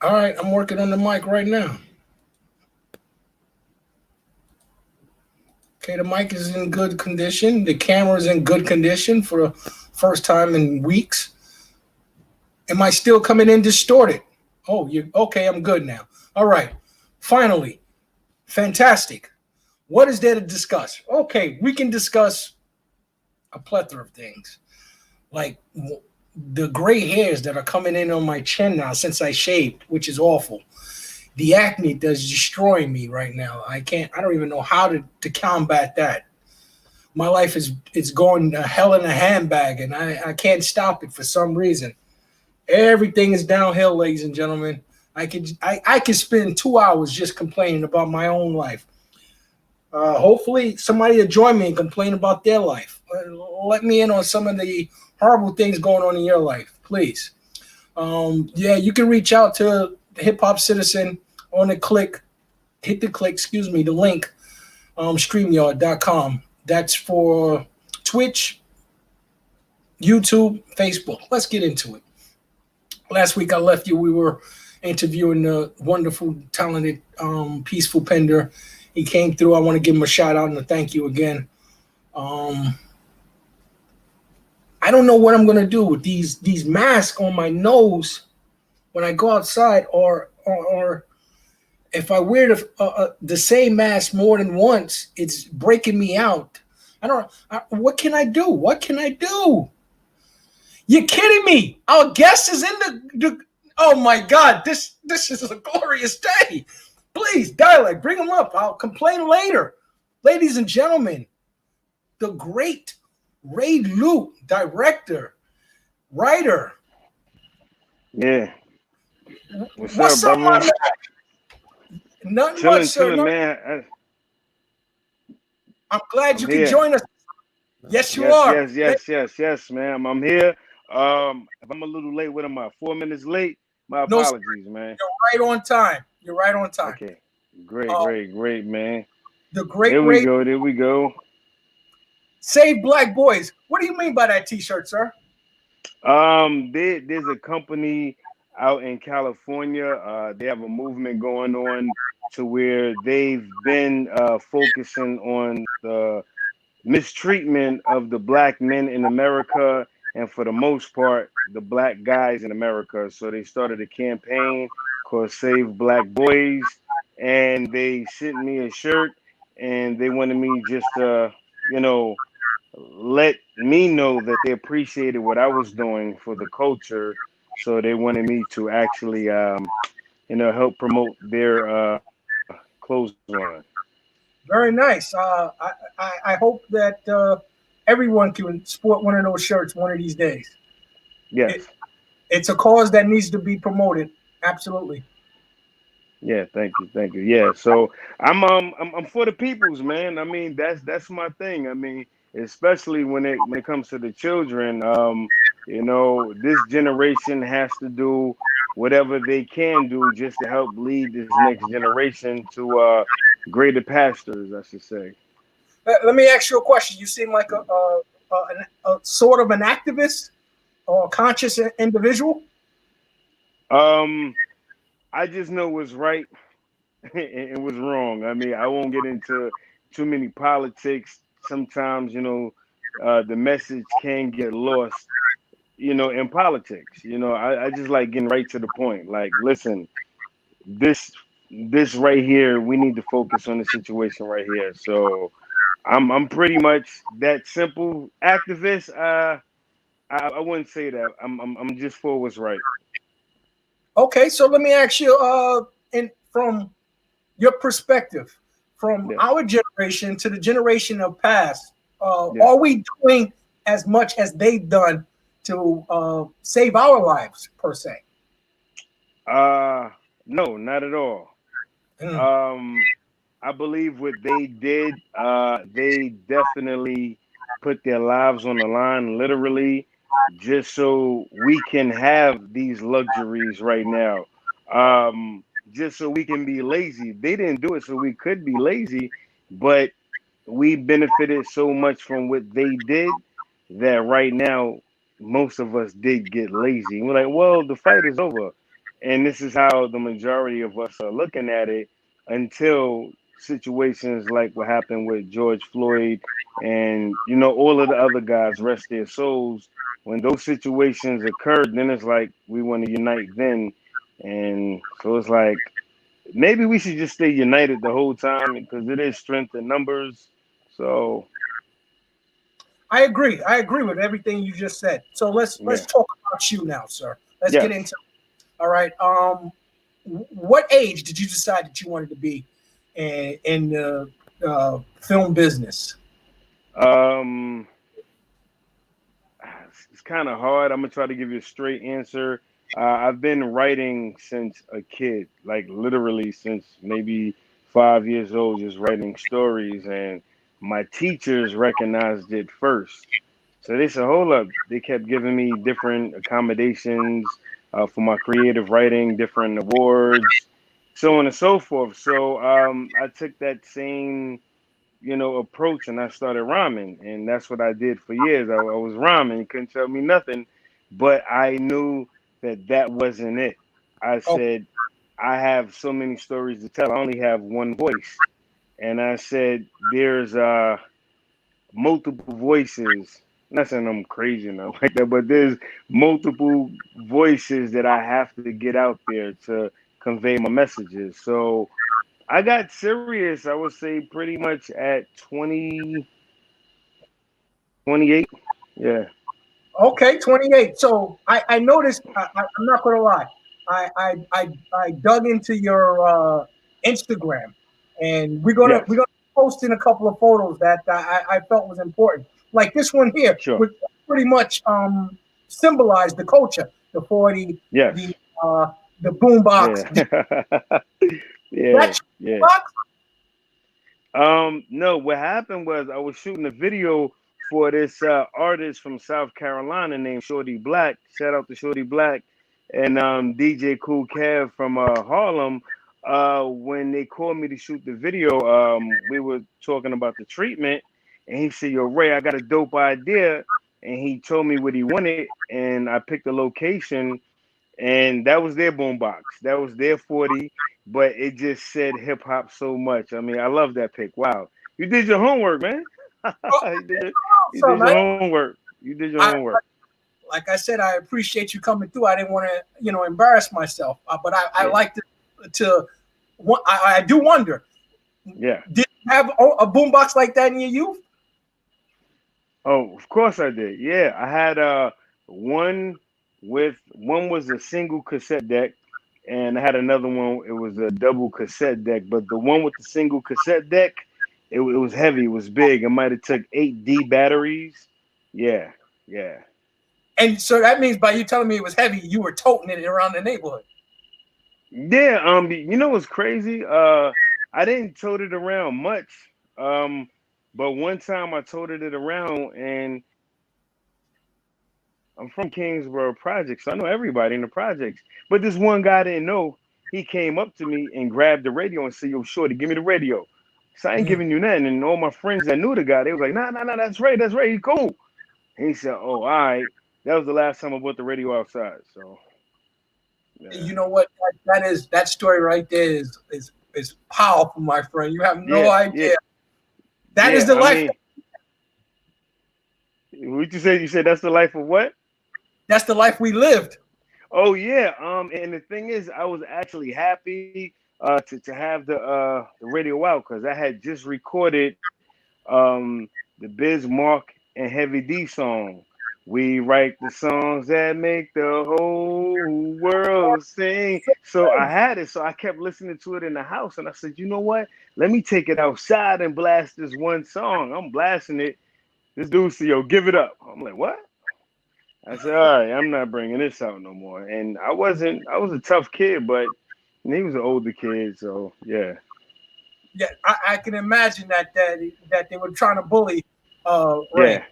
All right, I'm working on the mic right now. Okay, the mic is in good condition. The camera is in good condition for the first time in weeks. Am I still coming in distorted? Oh, you okay? I'm good now. All right. Finally, fantastic. What is there to discuss? Okay, we can discuss a plethora of things, like the gray hairs that are coming in on my chin now since I shaved, which is awful. The acne that's destroying me right now. I can't. I don't even know how to combat that. My life is it's going to hell in a handbag, and I can't stop it for some reason. Everything is downhill, ladies and gentlemen. I could spend 2 hours just complaining about my own life. Hopefully, somebody will join me and complain about their life. Let me in on some of the horrible things going on in your life, please. Yeah, you can reach out to Hip Hop Citizen on the click, hit the click, excuse me, the link, StreamYard.com. That's for Twitch, YouTube, Facebook. Let's get into it. Last week I left you. We were interviewing the wonderful, talented, Peaceful Pender. He came through. I want to give him a shout out and a thank you again. Um, I don't know what I'm gonna do with these masks on my nose when I go outside, or if I wear the same mask more than once, it's breaking me out. I don't. What can I do? What can I do? You're kidding me. Our guest is in the oh my God, this is a glorious day. Please, dialect, bring him up. I'll complain later. Ladies and gentlemen, the great Ray Luke, director, writer. Yeah. What's What's up, up, my brother? man? Nothing much, Chilling, sir. chilling, man. I'm glad I'm you can here. join us. Yes, you Yes, are. yes, yes, yes, yes, ma'am. I'm here. If I'm a little late, what am I? 4 minutes late? My No, sir, apologies, man. you're right on time. You're right on time. Okay. Great, Uh, great, great, man. the great There we Ray, go. There we go. Save Black Boys. What do you mean by that T-shirt, sir? There's a company out in California. They have a movement going on to where they've been focusing on the mistreatment of the black men in America, and for the most part, the black guys in America. So they started a campaign called Save Black Boys, and they sent me a shirt, and they wanted me just to, you know, let me know that they appreciated what I was doing for the culture. So they wanted me to actually, help promote their clothes line. Very nice. I hope that everyone can sport one of those shirts one of these days. It, Yes. it's a cause that needs to be promoted. Absolutely. Yeah, thank you, thank you. Yeah, so I'm for the peoples, man. I mean, that's my thing. I mean, especially when it comes to the children. This generation has to do whatever they can do just to help lead this next generation to greater pastures, I should say. Let me ask you a question. You seem like a sort of an activist or a conscious individual. Um, I just know what's right and what's wrong. I mean, I won't get into too many politics. Sometimes, the message can get lost, in politics. I just like getting right to the point. Like, listen, this this right here, we need to focus on the situation right here. So I'm pretty much that simple activist. I wouldn't say that. I'm just for what's right. Okay, so let me ask you, from your perspective, from Yeah. our generation to the generation of past, Yeah. are we doing as much as they've done to save our lives, per se? Uh no, not at all. Mm. Um, I believe what they did, they definitely put their lives on the line, literally, just so we can have these luxuries right now. Just so we can be lazy. They didn't do it so we could be lazy, but we benefited so much from what they did that right now most of us did get lazy. We're like, well, the fight is over. And this is how the majority of us are looking at it until situations like what happened with George Floyd and, you know, all of the other guys, rest their souls. When those situations occurred, then it's like we want to unite then. And so it's like maybe we should just stay united the whole time because it is strength in numbers. So I agree. I agree with everything you just said. So let's yeah. talk about you now, sir. Let's get Yes. into. All right. What age did you decide that you wanted to be in the film business? Um it's kind of hard. I'm gonna try to give you a straight answer. I've been writing since a kid, like literally since maybe 5 years old, just writing stories, and my teachers recognized it first. So they said, "Hold up!" They kept giving me different accommodations for my creative writing, different awards, so on and so forth. So I took that same approach and I started rhyming. And that's what I did for years. I was rhyming. You couldn't tell me nothing. But I knew that that wasn't it. I Oh, said, I have so many stories to tell. I only have one voice. And I said, there's multiple voices. Not saying I'm crazy enough like that, but there's multiple voices that I have to get out there to convey my messages. So I got serious, I would say, pretty much at 28. Yeah. okay, 28. So I noticed. I'm not going to lie. I dug into your Instagram, and Yes. we're gonna post in a couple of photos that I felt was important. Like this one here, Sure. which pretty much symbolized the culture, the 40, Yes. the uh, the boombox. Yeah. Yeah. That Yeah. boombox? No, what happened was I was shooting a video for this artist from South Carolina named Shorty Black. Shout out to Shorty Black and DJ Cool Kev from Harlem. When they called me to shoot the video, we were talking about the treatment, and he said, "Yo, Ray, I got a dope idea." And he told me what he wanted, and I picked a location, and that was their boombox. That was their 40, but it just said hip hop so much. I mean, I love that pick. Wow, you did your homework, man. Oh, You so did your man, homework. You did your I, homework. like I said, I appreciate you coming through. I didn't want to, embarrass myself, but I Yeah, like to I do wonder, yeah. did you have a boombox like that in your youth? Oh, of course I did. Yeah, I had one one was a single cassette deck, and I had another one. It was a double cassette deck, but the one with the single cassette deck, it was heavy. It was big. It might have took 8D batteries. Yeah, yeah, And so that means by you telling me it was heavy, you were toting it around the neighborhood. yeah. You know what's crazy? I didn't tote it around much. Um, but one time I toted it around, and I'm from Kingsborough Projects, so I know everybody in the projects. But this one guy I didn't know. He came up to me and grabbed the radio and said, "Yo, Shorty, give me the radio." So I ain't Mm. giving you nothing. And all my friends that knew the guy, they was like, "Nah, nah, nah, that's right, that's right. He's cool." And he said, "Oh, all right." That was the last time I bought the radio outside. So yeah, You know what? That story right there is powerful, my friend. You have no yeah, yeah, idea. That is yeah. the I life. mean, what you said? You said that's the life of what? That's the life we lived. Oh yeah. And the thing is, I was actually happy to have the radio out because I had just recorded the Biz Mark and Heavy D song. We write the songs that make the whole world sing. So I had it, so I kept listening to it in the house, and I said, you know what? Let me take it outside and blast this one song. I'm blasting it. This dude said, "Yo, give it up." I'm like, what? I said, all right, I'm not bringing this out no more. And I wasn't. I was a tough kid, but he was an older kid, so yeah, Yeah, I can imagine that they were trying to bully Ray. yeah,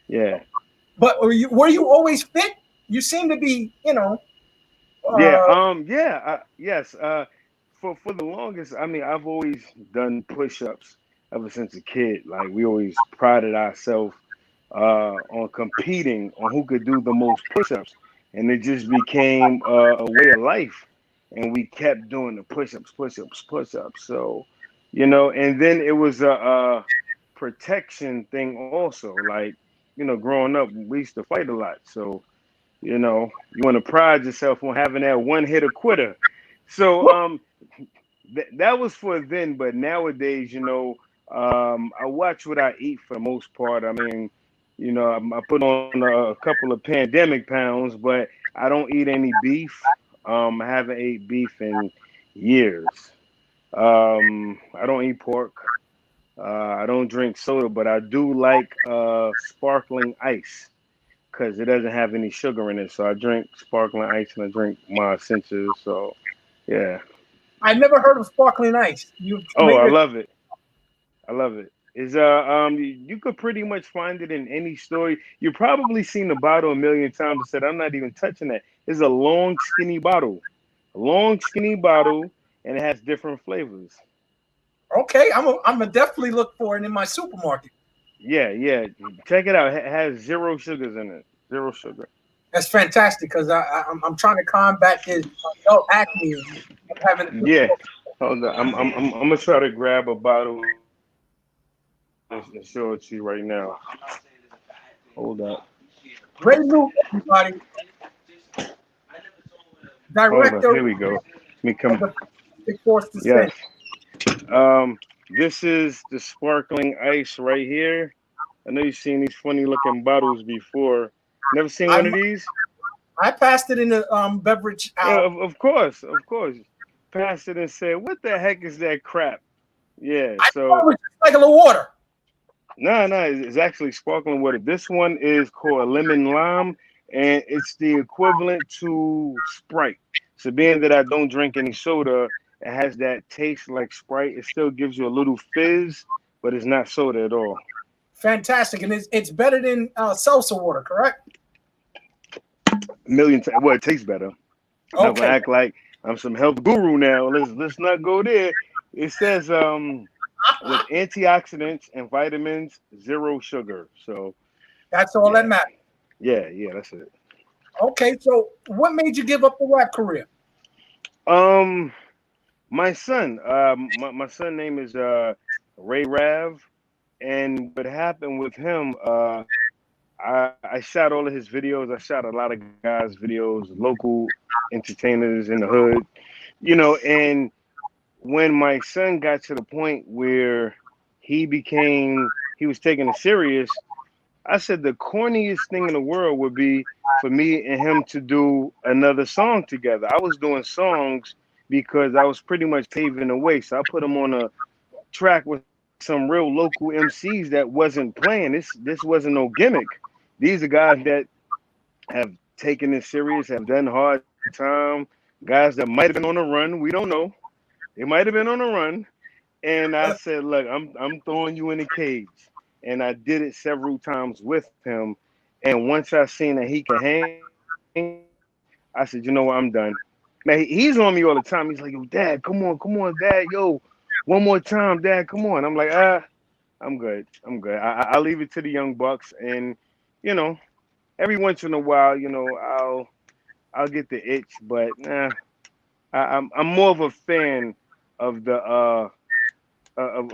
yeah. But were you always fit? You seem to be, Yeah, uh, yes. For the longest, I mean, I've always done push-ups ever since a kid. Like we always prided ourselves on competing on who could do the most push-ups. and it just became a way of life. And we kept doing the push-ups, push-ups, push-ups. So, and then it was a protection thing also. Like, growing up, we used to fight a lot. So, you want to pride yourself on having that one hitter quitter. So, that was for then, but nowadays, I watch what I eat for the most part. I mean, I put on a couple of pandemic pounds, but I don't eat any beef. I haven't ate beef in years. I don't eat pork. I don't drink soda, but I do like sparkling ice because it doesn't have any sugar in it. So I drink sparkling ice and I drink my essentials. So yeah. I never heard of sparkling ice. You Oh, I maybe love it. I love it. Is you could pretty much find it in any store. You've probably seen the bottle a million times and said, I'm not even touching that. It's a long, skinny bottle. A long, skinny bottle, and it has different flavors. okay. I'm gonna definitely look for it in my supermarket. Yeah, yeah. Check it out. It has zero sugars in it. Zero sugar. That's fantastic because I'm trying to combat this adult acne of having to. Yeah. Hold on. I'm gonna try to grab a bottle and show it to you right now. Hold up. Ray Luke, everybody, Hold up. director Here we go. Let me of come. the Fantastic Force Descent. Yes. This is the sparkling ice right here. I know you've seen these funny looking bottles before. Never seen one I'm of these? I passed it in the beverage Yeah, aisle. of course, of course. Passed it and said, "What the heck is that crap?" Yeah. I thought it So was just regular water. no, it's actually sparkling water. This one is called lemon lime, and it's the equivalent to Sprite. So being that I don't drink any soda, it has that taste like Sprite. It still gives you a little fizz, but it's not soda at all. Fantastic, and it's better than salsa water, correct? A million times. Well, it tastes better. I'm not gonna Okay. act like I'm some health guru now. Let's not go there. It says with antioxidants and vitamins, zero sugar. So That's all that yeah, matters. yeah, that's it. Okay, so what made you give up the rap career? Um, my son, my son name is Ray Rav, and what happened with him, I shot all of his videos. I shot a lot of guys' videos, local entertainers in the hood, and when my son got to the point where he was taking it serious, I said the corniest thing in the world would be for me and him to do another song together. I was doing songs because I was pretty much paving the way. So I put him on a track with some real local MCs that wasn't playing. This wasn't no gimmick. These are guys that have taken it serious, have done hard time, guys that might have been on the run. We don't know. They might have been on the run. And I said, look, I'm throwing you in a cage. And I did it several times with him. And once I seen that he can hang, I said, you know what, I'm done. Now he's on me all the time. He's like, yo, Dad, come on, Dad, yo, one more time, Dad, come on. I'm like, I'm good, I'm good. I'll leave it to the young bucks, and you know, every once in a while, I'll get the itch, but I'm more of a fan of the of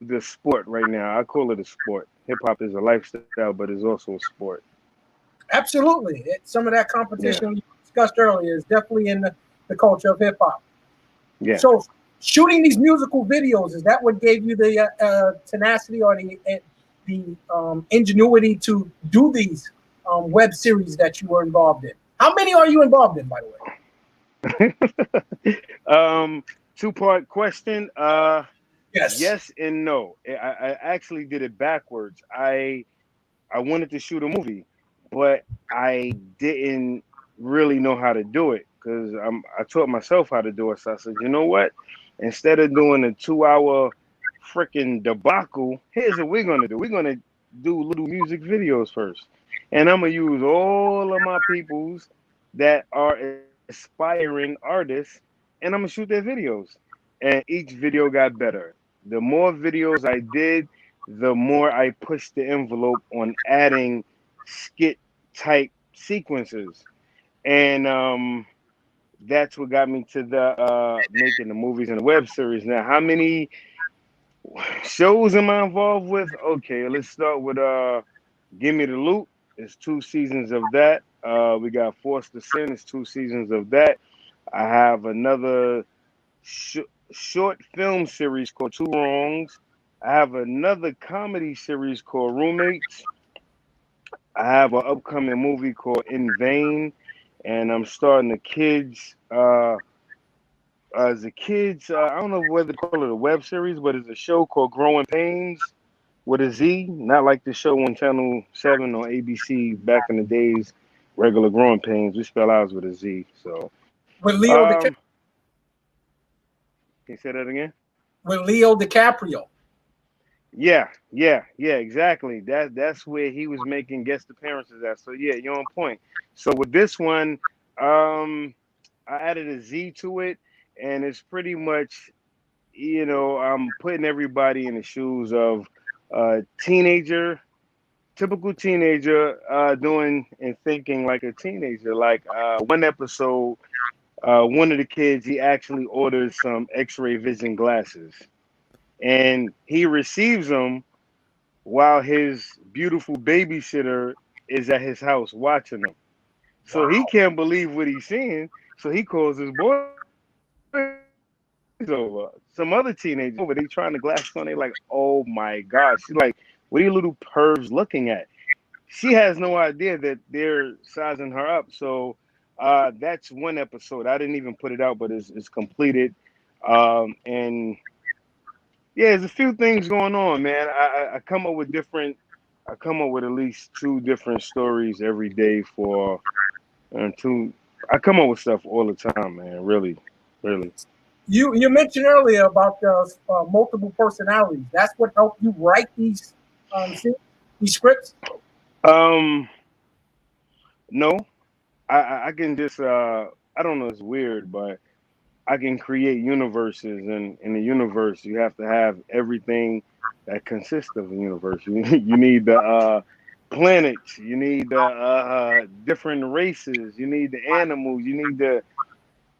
the sport right now. I call it a sport. Hip hop is a lifestyle, but it's also a sport. Absolutely. Some of that Yeah, competition we discussed earlier is definitely in the culture of hip hop. yeah. So, shooting these musical videos, is that what gave you the tenacity or the ingenuity to do these web series that you were involved in? How many are you involved in, by the way? Two-part question. Yes. Yes and no. I actually did it backwards. I wanted to shoot a movie, but I didn't really know how to do it because I taught myself how to do it. So I said, you know what? Instead of doing a 2 hour freaking debacle, here's what we're gonna do. We're gonna do little music videos first, and I'm gonna use all of my peoples that are aspiring artists, and I'm gonna shoot their videos. And each video got better. The more videos I did, the more I pushed the envelope on adding skit type sequences. and that's what got me to the making the movies and the web series. Now, how many shows am I involved with? Okay, let's start with Give Me the Loot. It's 2 seasons of that. We got Forced to Sin. It's 2 seasons of that. I have another short film series called Two Wrongs. I have another comedy series called Roommates. I have an upcoming movie called In Vain, and I'm starting the kids. As a kids, I don't know whether to call it a web series, but it's a show called Growing Pains with a Z, not like the show on Channel 7 or ABC back in the days, regular Growing Pains. We spell ours with a Z. So, with Leo can you say that again? with Leo DiCaprio. Yeah, exactly. That's where he was making guest appearances at. So yeah, you're on point. So with this one, I added a Z to it, and it's pretty much, I'm putting everybody in the shoes of teenager, typical teenager, doing and thinking like a teenager. Like one episode, one of the kids, he actually orders some X-ray vision glasses, and he receives them while his beautiful babysitter is at his house watching them. So he Wow. can't believe what he's seeing. So he calls his boys over. Some other teenagers over, they trying to glass on. They like, oh my gosh. She's like, what are you little pervs looking at? She has no idea that they're sizing her up. So that's one episode. I didn't even put it out, but it's completed. And yeah, there's a few things going on, man. I come up with I come up with at least two different stories every day for two. I come up with stuff all the time, man. Really, really. You mentioned earlier about the multiple personalities. That's what helped you write these scripts. Um, no, I can just I don't know. It's weird, but I can create universes, and in the universe, you have to have everything that consists of a universe. You need the planets, you need the different races, you need the animals, you need the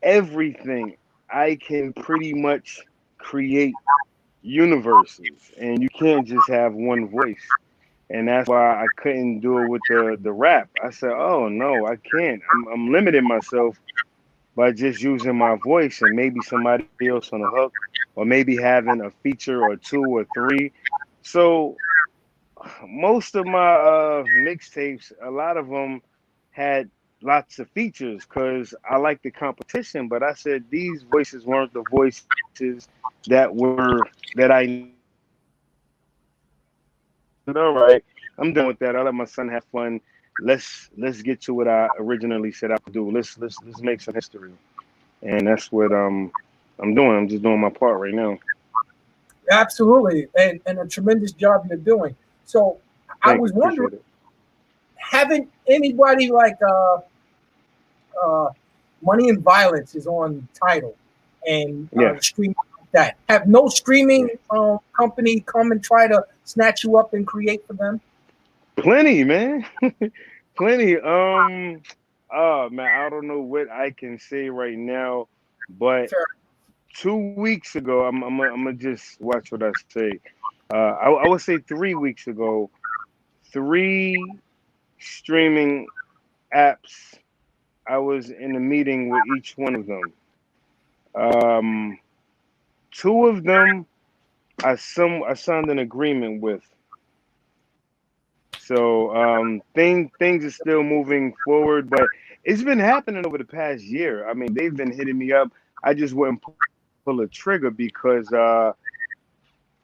everything. I can pretty much create universes, and you can't just have one voice. And that's why I couldn't do it with the rap. I said, "Oh no, I can't. I'm limiting myself by just using my voice and maybe somebody else on the hook, or maybe having a feature or two or three." So most of my mixtapes, a lot of them had lots of features because I like the competition. But I said these voices weren't the voices that I needed to put out there. So I said, all right, I'm done with that. I'll let my son have fun. Let's get to what I originally set out to do. Let's make some history, and that's what I'm doing. I'm just doing my part right now. Absolutely, and a tremendous job you're doing. So I Thank you, was wondering, appreciate it. haven't anybody like uh, Money and Violence is on title and Yeah, streaming like that. Have no streaming yeah. company come and try to snatch you up and create for them? Plenty, man. Plenty. Oh man, I don't know what I can say right now, but Fair. 2 weeks ago, I'm gonna just watch what I say. I would say 3 weeks ago, three streaming apps. I was in a meeting with each one of them. Um, two of them I signed an agreement with. So things are still moving forward, but it's been happening over the past year. I mean, they've been hitting me up. I just wouldn't pull a trigger because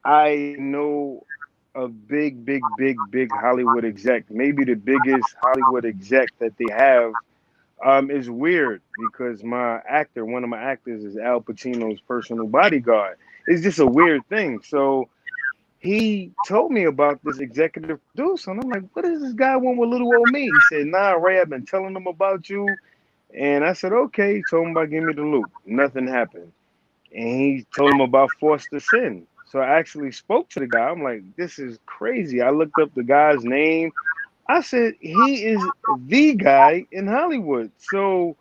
I know a big Hollywood exec, maybe the biggest Hollywood exec that they have. Is weird because one of my actors is Al Pacino's personal bodyguard. It's just a weird thing. So he told me about this executive producer, and I'm like, what does this guy want with little old me? He said, nah, Ray, I've been telling him about you. And I said, okay. He told him about Give Me the Loop. Nothing happened. And he told him about Forced to Sin. So I actually spoke to the guy. I'm like, this is crazy. I looked up the guy's name. I said, he is the guy in Hollywood. So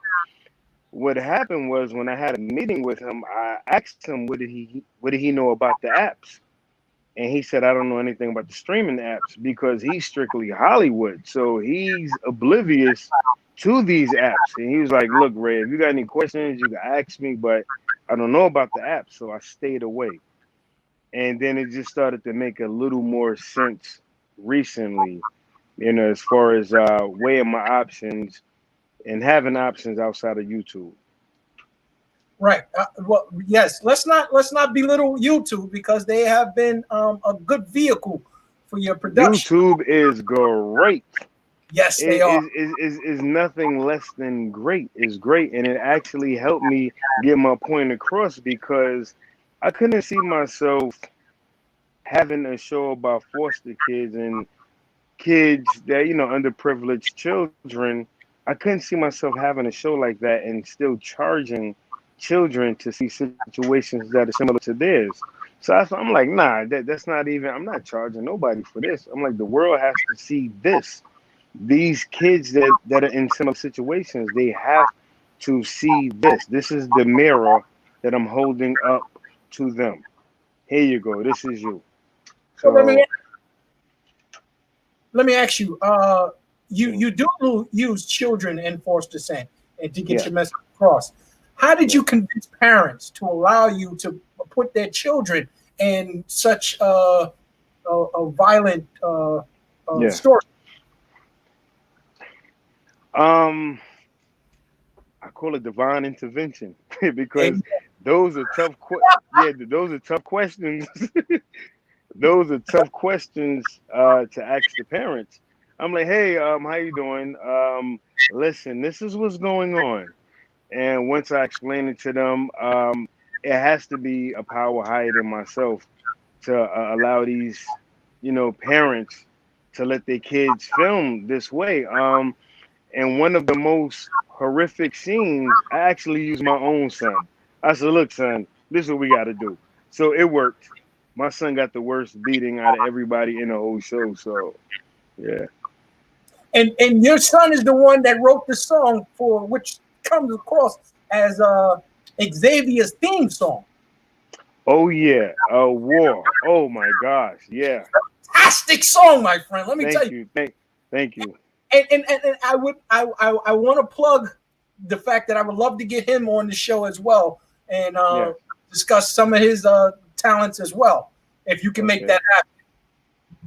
what happened was when I had a meeting with him, I asked him what did he know about the apps? And he said, I don't know anything about the streaming apps because he's strictly Hollywood. So he's oblivious to these apps. And he was like, look, Ray, if you got any questions, you can ask me, but I don't know about the apps. So I stayed away. And then it just started to make a little more sense recently, as far as weighing my options and having options outside of YouTube. Right. Well, yes. Let's not belittle YouTube because they have been a good vehicle for your production. YouTube is great. Yes, they It are. is nothing less than great. It's great, and it actually helped me get my point across because I couldn't see myself having a show about foster kids and kids that underprivileged children. I couldn't see myself having a show like that and still charging children to see situations that are similar to theirs. So I'm like, nah, that's not even. I'm not charging nobody for this. I'm like, the world has to see this. These kids that are in similar situations, they have to see this. This is the mirror that I'm holding up to them. Here you go. This is you. So let me So let me ask you. You do use children in forced descent and to get yeah, your message across. How did yeah, you convince parents to allow you to put their children in such a violent yeah. story? Um, I call it divine intervention because And those are yeah, those are tough questions. Those are tough questions to ask the parents. I'm like, hey, how you doing? Listen, this is what's going on. And once I explain it to them, it has to be a power higher than myself to allow these, parents to let their kids film this way. And one of the most horrific scenes, I actually used my own son. I said, look, son, this is what we got to do. So it worked. My son got the worst beating out of everybody in the whole show. So, yeah. and your son is the one that wrote the song for which comes across as Xavier's theme song. Oh, yeah. War. Oh, my gosh. Yeah. Fantastic song, my friend. Let me tell Thank you. you. Thank you. And I want to plug the fact that I would love to get him on the show as well and Yeah. discuss some of his talents as well. If you can make Okay. that happen.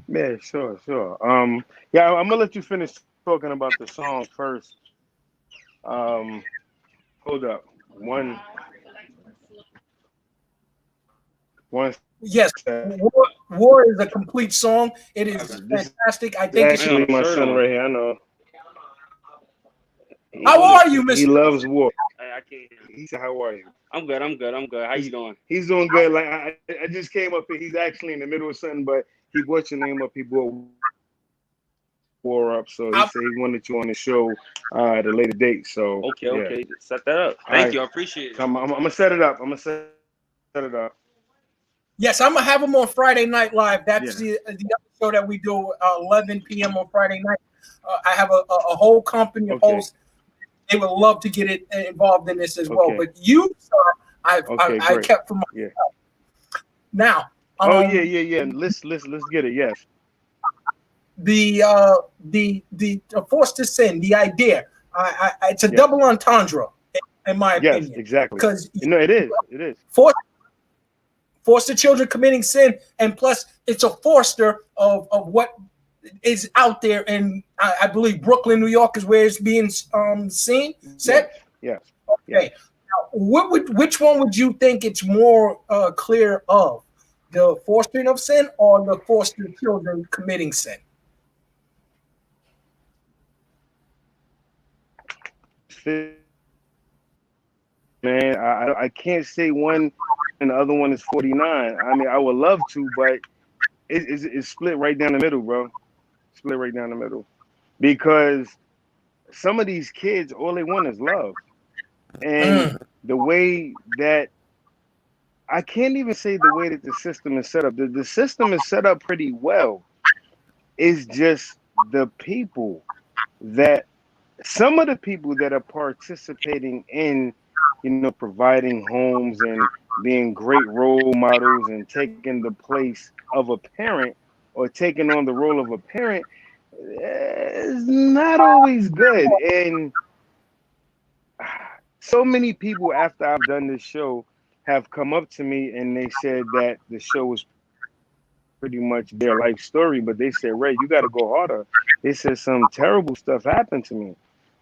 Yeah, sure. Yeah, I'm gonna let you finish talking about the song first. Um, hold up. One Yes, sec. War is a complete song. It is This fantastic. I is think it's. actually my son right here. I know. He, How are you, he Mister? loves war. I can't hear you. He said, "How are you?" I'm good. I'm good. How you doing? He's doing good. Like I just came up here. He's actually in the middle of something, but he brought your name up. He brought war up, so he said he wanted you on the show at a later date. So Okay, yeah. okay. Set that up. All Thank right. you. I appreciate it. So I'm gonna set it up. I'm gonna set it up. Yes, I'm gonna have him on Friday Night Live. That's Yeah. the other show that we do 11 p.m. on Friday night. I have a whole company of Okay. hosts. They would love to get it involved in this as well. Okay. But you, sir, Okay. I Great. kept for myself. Yeah. Now, Oh yeah. Let's get it. Yes. the forced to sin, the idea. It's a Yes. double entendre, in my Yes. opinion, Exactly. because It is. It is. force the children committing sin, and plus it's a foster of what is out there, and I believe Brooklyn, New York, is where it's being seen set. Yes. Okay, now, which one would you think it's more clear of, the fostering of sin or the fostering children committing sin? Man, I can't say one and the other one is 49. I mean, I would love to, but it's split right down the middle, bro. Split right down the middle. Because some of these kids, all they want is love. And the way that I can't even say the way that the system is set up. The system is set up pretty well. It's just the people that some of the people that are participating in, providing homes and being great role models and taking the place of a parent or taking on the role of a parent is not always good. And so many people after I've done this show have come up to me and they said that the show was pretty much their life story, but they said, Ray, you got to go harder. They said some terrible stuff happened to me.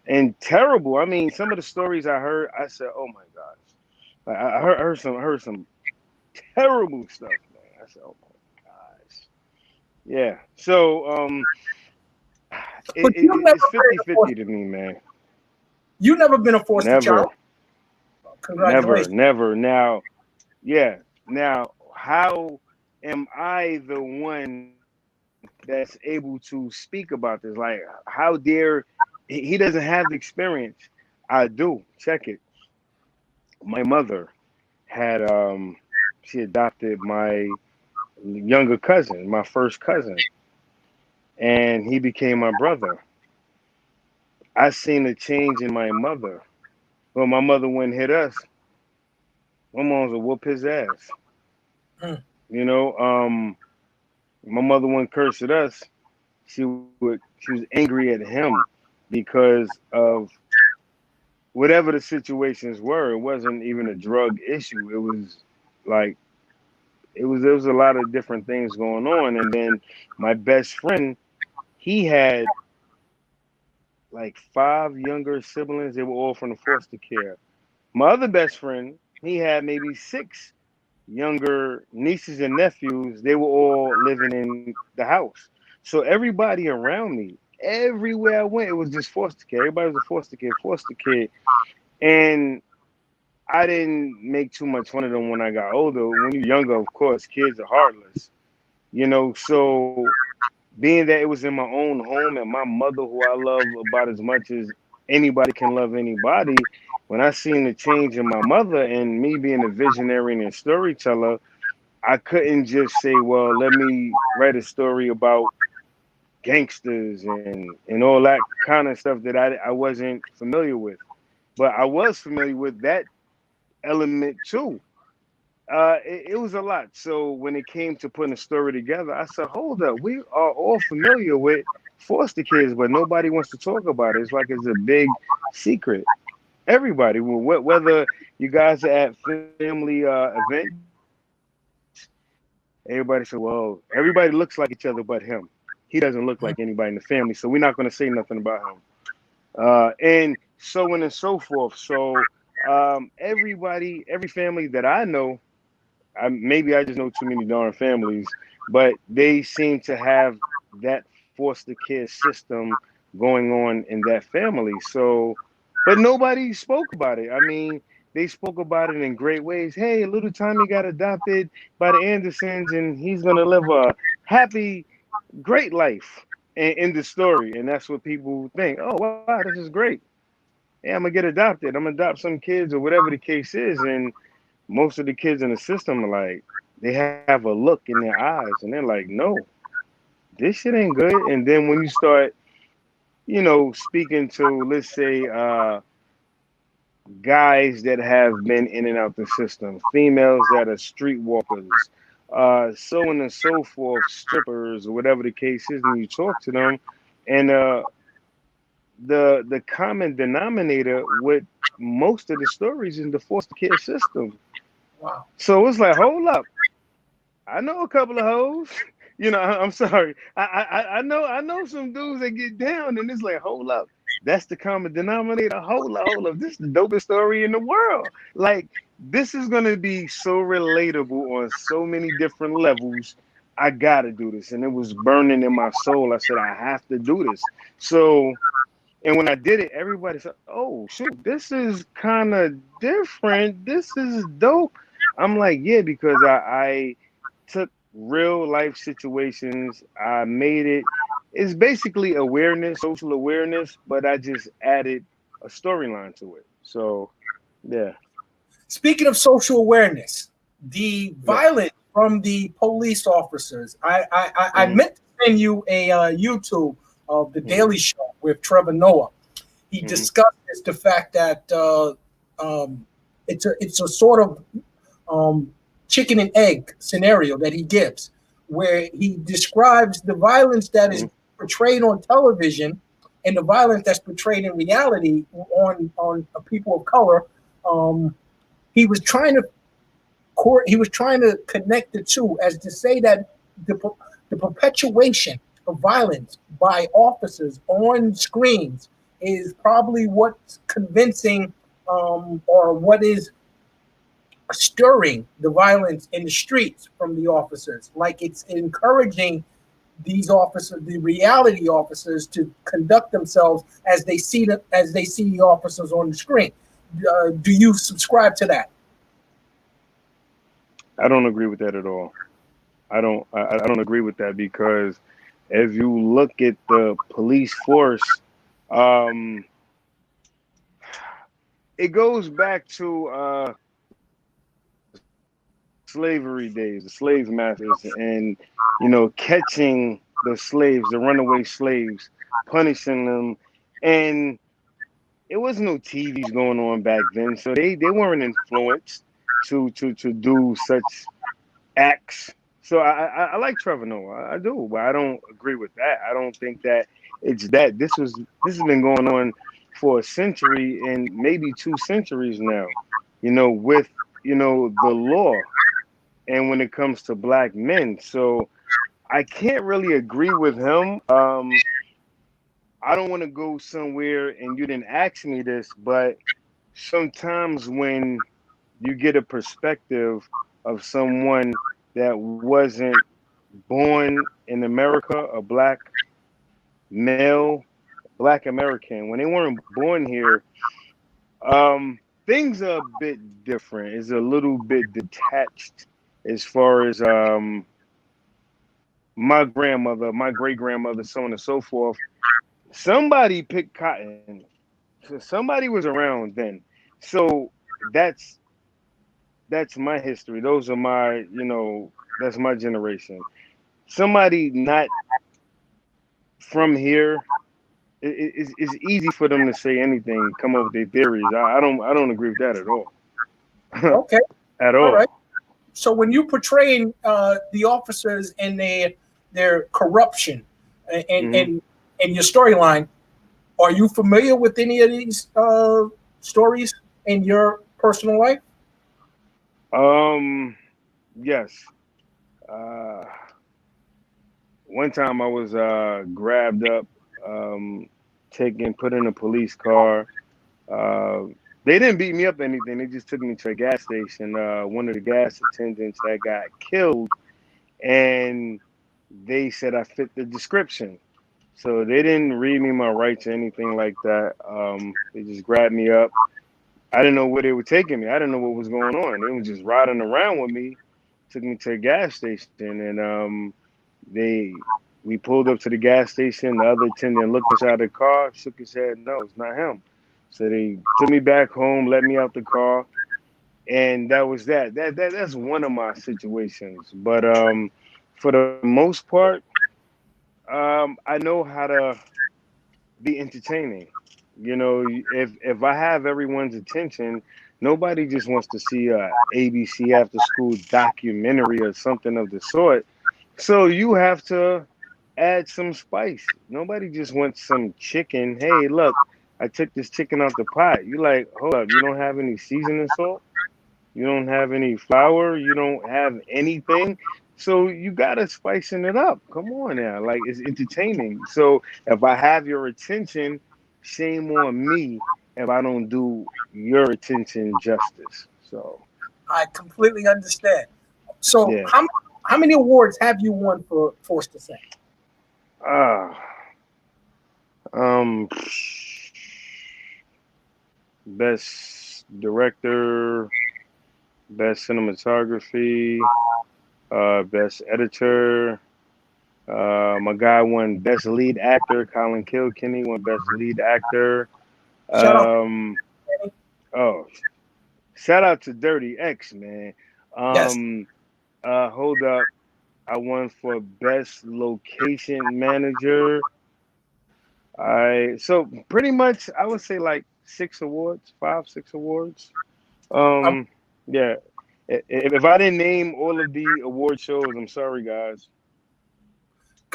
And terrible, I mean, some of the stories I heard, I said, oh my gosh. Like, I heard some terrible stuff, man. I said, oh my gosh. Yeah. So But you never it's been a 50-50 to me, man. You never been a foster child. Congratulations. Never. Now, yeah. Now, how am I the one that's able to speak about this? Like, how dare he doesn't have the experience? I do. Check it. My mother had she adopted my younger cousin, my first cousin, and he became my brother. I seen a change in my mother. When my mother wouldn't hit us, my mom would whoop his ass. Mm. My mother wouldn't curse at us. She was angry at him because of whatever the situations were. It wasn't even a drug issue. It was like there was a lot of different things going on. And then my best friend, he had like 5 younger siblings. They were all from the foster care. My other best friend, he had maybe 6 younger nieces and nephews. They were all living in the house. So everybody around me, everywhere I went, it was just foster care. Everybody was a foster kid. And I didn't make too much fun of them when I got older. When you're younger, of course, kids are heartless. So being that it was in my own home and my mother, who I love about as much as anybody can love anybody, when I seen the change in my mother and me being a visionary and a storyteller, I couldn't just say, well, let me write a story about gangsters and all that kind of stuff that I wasn't familiar with. But I was familiar with that element too. It was a lot. So when it came to putting a story together, I said, hold up, we are all familiar with foster kids, but nobody wants to talk about it. It's like it's a big secret. Everybody, whether you guys are at family events, everybody said, well, everybody looks like each other but him. He doesn't look like anybody in the family, so we're not going to say nothing about him. And so on and so forth. So every family that I know, maybe I just know too many darn families, but they seem to have that foster care system going on in that family. So, but nobody spoke about it. I mean, they spoke about it in great ways. Hey, little Tommy got adopted by the Andersons, and he's gonna live a happy, great life in the story. And that's what people think. Oh, wow, this is great. Yeah, I'm gonna get adopted. I'm gonna adopt some kids or whatever the case is. And most of the kids in the system are like, they have a look in their eyes and they're like, no, this shit ain't good. And then when you start, speaking to, let's say, guys that have been in and out the system, females that are streetwalkers, so on and so forth, strippers or whatever the case is, and you talk to them, and the common denominator with most of the stories is the foster care system. Wow. So it's like, hold up, I know a couple of hoes. I'm sorry. I know some dudes that get down, and it's like, hold up, that's the common denominator. Hold up, this is the dopest story in the world. Like, this is gonna be so relatable on so many different levels. I gotta do this, and it was burning in my soul. I said, I have to do this. So, and when I did it, everybody said, oh shoot, this is kind of different. This is dope. I'm like, yeah, because I took real life situations. I made it. It's basically awareness, social awareness, but I just added a storyline to it. So, yeah. Speaking of social awareness, the violence from the police officers. I meant to send you a YouTube of the Daily Show with Trevor Noah. He discusses the fact that it's a sort of chicken and egg scenario that he gives, where he describes the violence that is portrayed on television and the violence that's portrayed in reality on people of color. He was trying to connect the two, as to say that the perpetuation of violence by officers on screens is probably what's convincing or what is stirring the violence in the streets from the officers. Like, it's encouraging these officers, the reality officers, to conduct themselves as they see the officers on the screen. Do you subscribe to that? I don't agree with that at all. I don't agree with that, because if you look at the police force, it goes back to slavery days, the slave masters, and catching the slaves, the runaway slaves, punishing them, and it wasn't no TVs going on back then, so they weren't influenced to do such acts. So I like Trevor Noah, I do, but I don't agree with that. I don't think that it's that. This has been going on for a century and maybe 2 centuries now. With the law, and when it comes to black men, so I can't really agree with him. I don't want to go somewhere, and you didn't ask me this, but sometimes when you get a perspective of someone that wasn't born in America, a black male, black American, when they weren't born here, things are a bit different. It's a little bit detached as far as my grandmother, my great grandmother, so on and so forth. Somebody picked cotton. So somebody was around then. So that's my history. Those are my, that's my generation. Somebody not from here, it's easy for them to say anything, come up with their theories. I don't agree with that at all. Okay, At all all. right. So when you portraying the officers and their corruption and your storyline, are you familiar with any of these stories in your personal life? Yes. Uh, One time I was grabbed up, put in a police car. Uh, they didn't beat me up or anything. They just took me to a gas station. One of the gas attendants had got killed, and they said I fit the description. So they didn't read me my rights or anything like that. They just grabbed me up. I didn't know where they were taking me. I didn't know what was going on. They were just riding around with me. Took me to a gas station, and they we pulled up to the gas station. The other attendant looked inside the car, shook his head. No, it's not him. So they took me back home, let me out the car, and that was that. That's one of my situations. But for the most part, I know how to be entertaining. If I have everyone's attention, nobody just wants to see a ABC after school documentary or something of the sort. So you have to add some spice. Nobody just wants some chicken. Hey, look, I took this chicken out the pot. You like, hold up, you don't have any seasoning salt? You don't have any flour? You don't have anything? So you gotta spicing it up. Come on now. Like, it's entertaining. So if I have your attention, shame on me if I don't do your attention justice. So I completely understand. So yeah. how many awards have you won for Force to Say? Ah. Um Best director, best cinematography, best editor. My guy won best lead actor. Colin Kilkenny won best lead actor. Shout out. Um, oh, shout out to Dirty X, man. Yes. Hold up. I won for best location manager. So pretty much, I would say like 6 awards, 5, 6 awards. Um, Yeah. If I didn't name all of the award shows, I'm sorry, guys.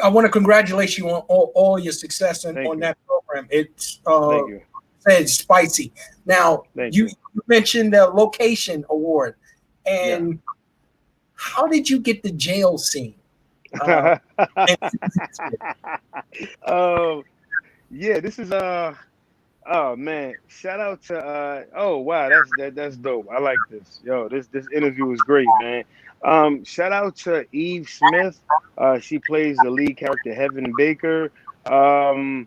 I want to congratulate you on all your success Thank on you, that program. It's thank you, said spicy. Now thank you, you. you mentioned the location award, Yeah. and how did you get the jail scene? Uh, and- um. Yeah. This is Oh man, shout out to oh wow, that's dope. I like this. Yo, this interview was great, man. Shout out to Eve Smith. She plays the lead character Heaven Baker. Um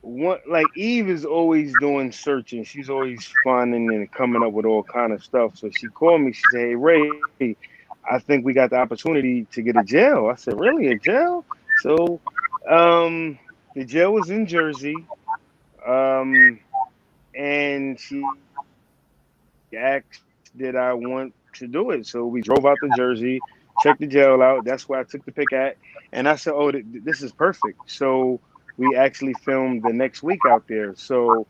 one like Eve is always doing searching. She's always finding and coming up with all kind of stuff. So she called me, she said, "Hey Ray, I think we got the opportunity to get a jail." I said, "Really, a jail?" So the jail was in Jersey. Um and she asked did I want to do it. So we drove out to Jersey, checked the jail out. That's where I took the pick at, and I said, "Oh, this is perfect." So we actually filmed the next week out there. So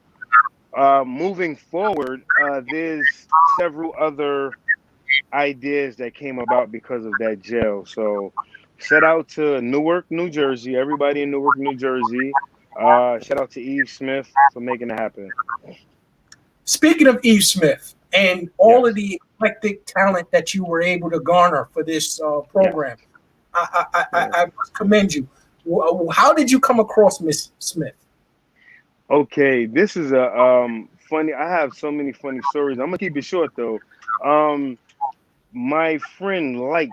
moving forward, there's several other ideas that came about because of that jail. So shout out to Newark, New Jersey, everybody in Newark, New Jersey. Shout out to Eve Smith for making it happen. Speaking of Eve Smith and all of Yes, the eclectic talent that you were able to garner for this yes, program, yes. I commend you. How did you come across Miss Smith? Okay, this is a funny. I have so many funny stories. I'm gonna keep it short though. Um, my friend Light,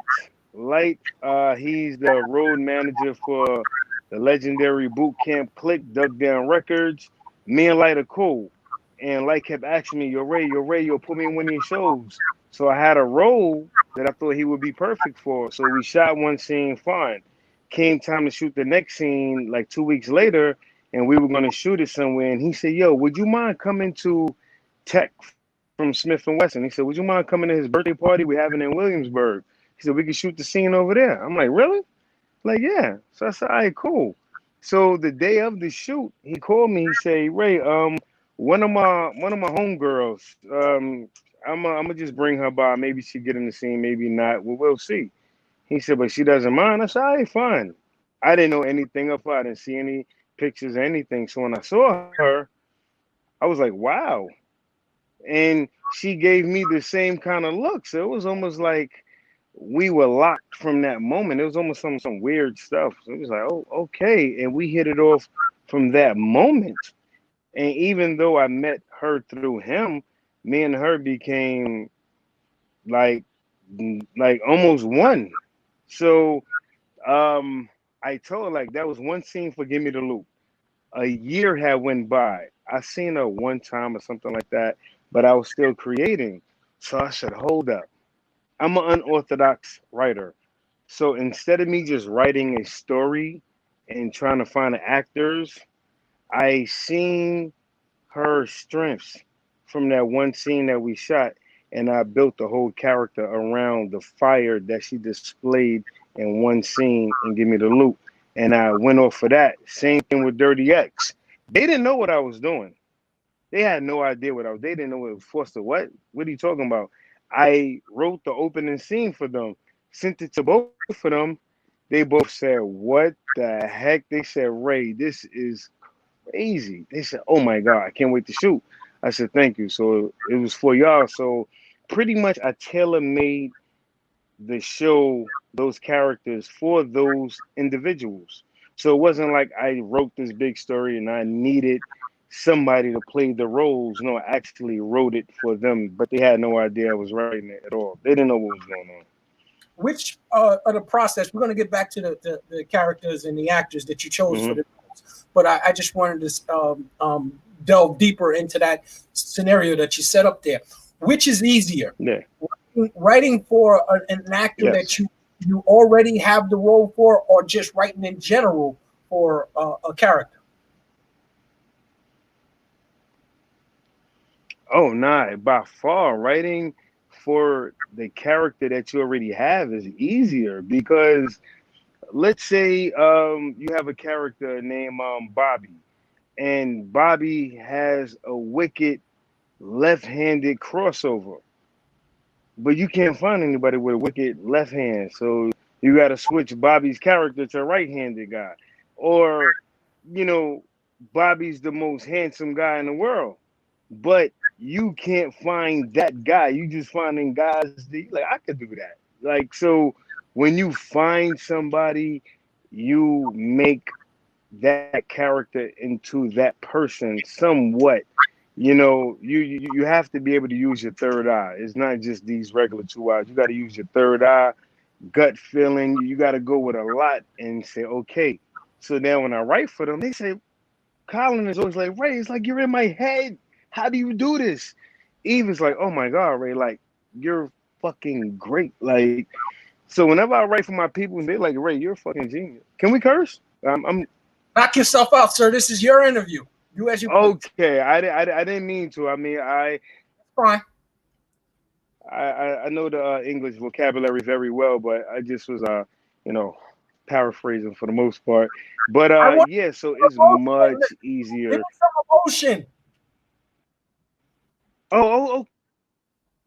he's the road manager for the legendary boot camp Click Dug Down Records. Me and Light are cool, and Light kept asking me, Yo Ray, yo, put me in one of your shows." So I had a role that I thought he would be perfect for. So we shot one scene, fine. Came time to shoot the next scene, like 2 weeks later, and we were gonna shoot it somewhere. And he said, "Yo, would you mind coming to Tech from Smith and Wesson?" He said, "Would you mind coming to his birthday party we having in Williamsburg?" He said, "We could shoot the scene over there." I'm like, "Really?" Like, yeah. So I said, "All right, cool." So the day of the shoot, he called me. He said, "Ray, one of my homegirls, I'm gonna just bring her by. Maybe she get in the scene, maybe not. We'll see." He said, "But she doesn't mind." I said, "All right, fine." I didn't know anything of her. I didn't see any pictures or anything. So when I saw her, I was like, "Wow." And she gave me the same kind of look. So it was almost like we were locked from that moment. It was almost some weird stuff. So it was like, "Oh, okay." And we hit it off from that moment. And even though I met her through him, me and her became like like almost one. So I told her like that was one scene for Give Me the Loop. A year had went by. I seen her one time or something like that, but I was still creating. So I said, hold up. I'm an unorthodox writer. So instead of me just writing a story and trying to find the actors, I seen her strengths from that one scene that we shot, and I built the whole character around the fire that she displayed in one scene and Give Me the Loop. And I went off for that. Same thing with Dirty X. They didn't know what I was doing. They had no idea what I was. They didn't know it was Foster. What? What are you talking about? I wrote the opening scene for them, sent it to both of them. They both said, "What the heck?" They said, "Ray, this is crazy." They said, "Oh my God, I can't wait to shoot." I said, "Thank you." So it was for y'all. So pretty much I tailor made the show those characters for those individuals. So it wasn't like I wrote this big story and I needed somebody to play the roles. No, I actually wrote it for them, but they had no idea I was writing it at all. They didn't know what was going on. Which of the process? We're going to get back to the characters and the actors that you chose for Hmm. the roles, but I just wanted to delve deeper into that scenario that you set up there. Which is easier, Yeah. writing for an actor Yes. that you already have the role for, or just writing in general for a character? Oh, nah. By far, writing for the character that you already have is easier because let's say you have a character named Bobby. and Bobby has a wicked left-handed crossover, but you can't find anybody with a wicked left hand, so you got to switch Bobby's character to right-handed guy, or you know, Bobby's the most handsome guy in the world, but you can't find that guy. You just finding guys that like I could do that. Like so, when you find somebody, you make that character into that person somewhat. You have to be able to use your third eye. It's not just these regular two eyes. You got to use your third eye, gut feeling. You got to go with a lot and say, okay. So now when I write for them, they say, Colin is always like, Ray, it's like you're in my head. How do you do this? Eva's like, oh my God, Ray, like you're fucking great. Like, so whenever I write for my people, they're like, Ray, you're a fucking genius. Can we curse? I'm Knock yourself out, sir. This is your interview. Do as you please. okay. I didn't mean to. I mean, Fine. I know the English vocabulary very well, but I just was you know, paraphrasing for the most part. But I want yeah, so it's much easier. give me some emotion. Oh,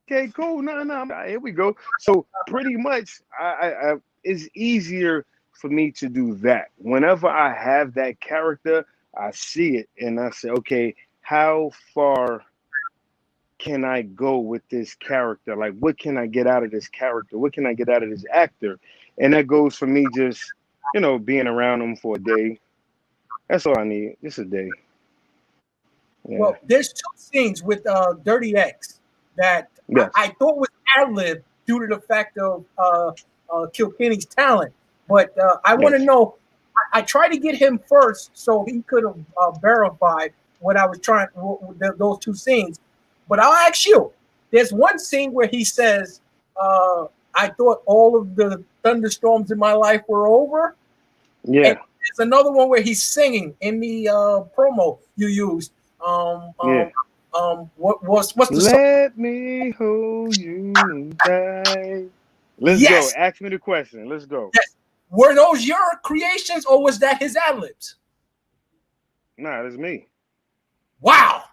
okay, cool. No, here we go. So pretty much, I it's easier for me to do that. Whenever I have that character, I see it and I say, okay, how far can I go with this character? Like, what can I get out of this character? What can I get out of this actor? And that goes for me just, being around them for a day. That's all I need. Just a day. Yeah. Well, there's two scenes with Dirty X that Yes. I thought was ad-lib due to the fact of Kilkenny's talent. But I want to know, I tried to get him first so he could have verified what I was trying, those two scenes. But I'll ask you, there's one scene where he says, I thought all of the thunderstorms in my life were over. Yeah. And there's another one where he's singing in the promo you used. What's the song? Let me hold you tight. Let's go. Ask me the question. Let's go. Yes. Were those your creations or was that his ad-libs? Nah, that's me. Wow.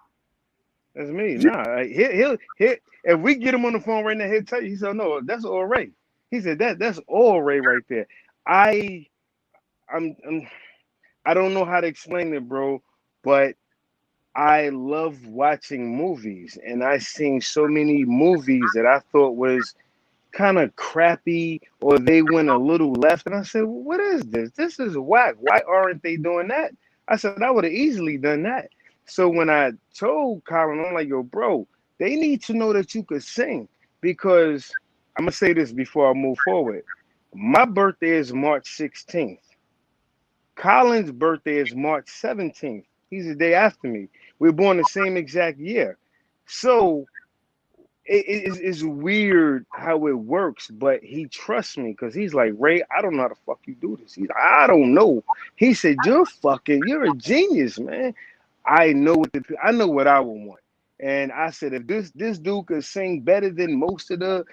That's me. Nah, he'll if we get him on the phone right now, he'll tell you. He said, "No, that's all Ray." He said that's all Ray right there. I don't know how to explain it, bro, but I love watching movies, and I seen so many movies that I thought was kind of crappy or they went a little left, and I said, well, "What is this? This is whack. Why aren't they doing that?" I said, "I would have easily done that." So when I told Colin, I'm like, "Yo, bro, they need to know that you could sing," because I'm gonna say this before I move forward. My birthday is March 16th. Colin's birthday is March 17th. He's the day after me. We were born the same exact year. So it's weird how it works, but he trusts me because he's like, Ray, I don't know how the fuck you do this. He's like, I don't know. He said, you're a genius, man. I know what I would want. And I said, if this dude could sing better than most of the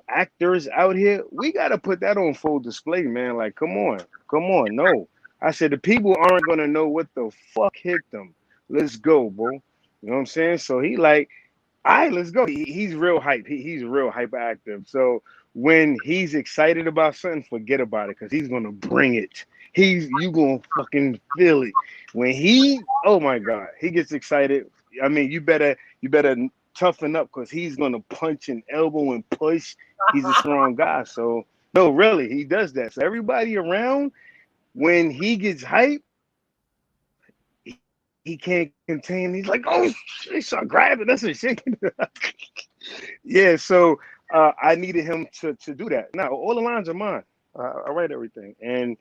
actors out here, we gotta put that on full display, man. Like, come on, no. I said the people aren't gonna know what the fuck hit them. Let's go, bro. You know what I'm saying? So he like, all right, let's go. He's real hype. He's real hyperactive. So when he's excited about something, forget about it because he's gonna bring it. You gonna fucking feel it. When oh my God, he gets excited. I mean, you better toughen up because he's gonna punch and elbow and push. He's a strong guy. So no, really, he does that. So everybody around, when he gets hyped, he can't contain. He's like, oh, they start grabbing. That's a shit. Yeah. So I needed him to do that. Now all the lines are mine. I write everything, and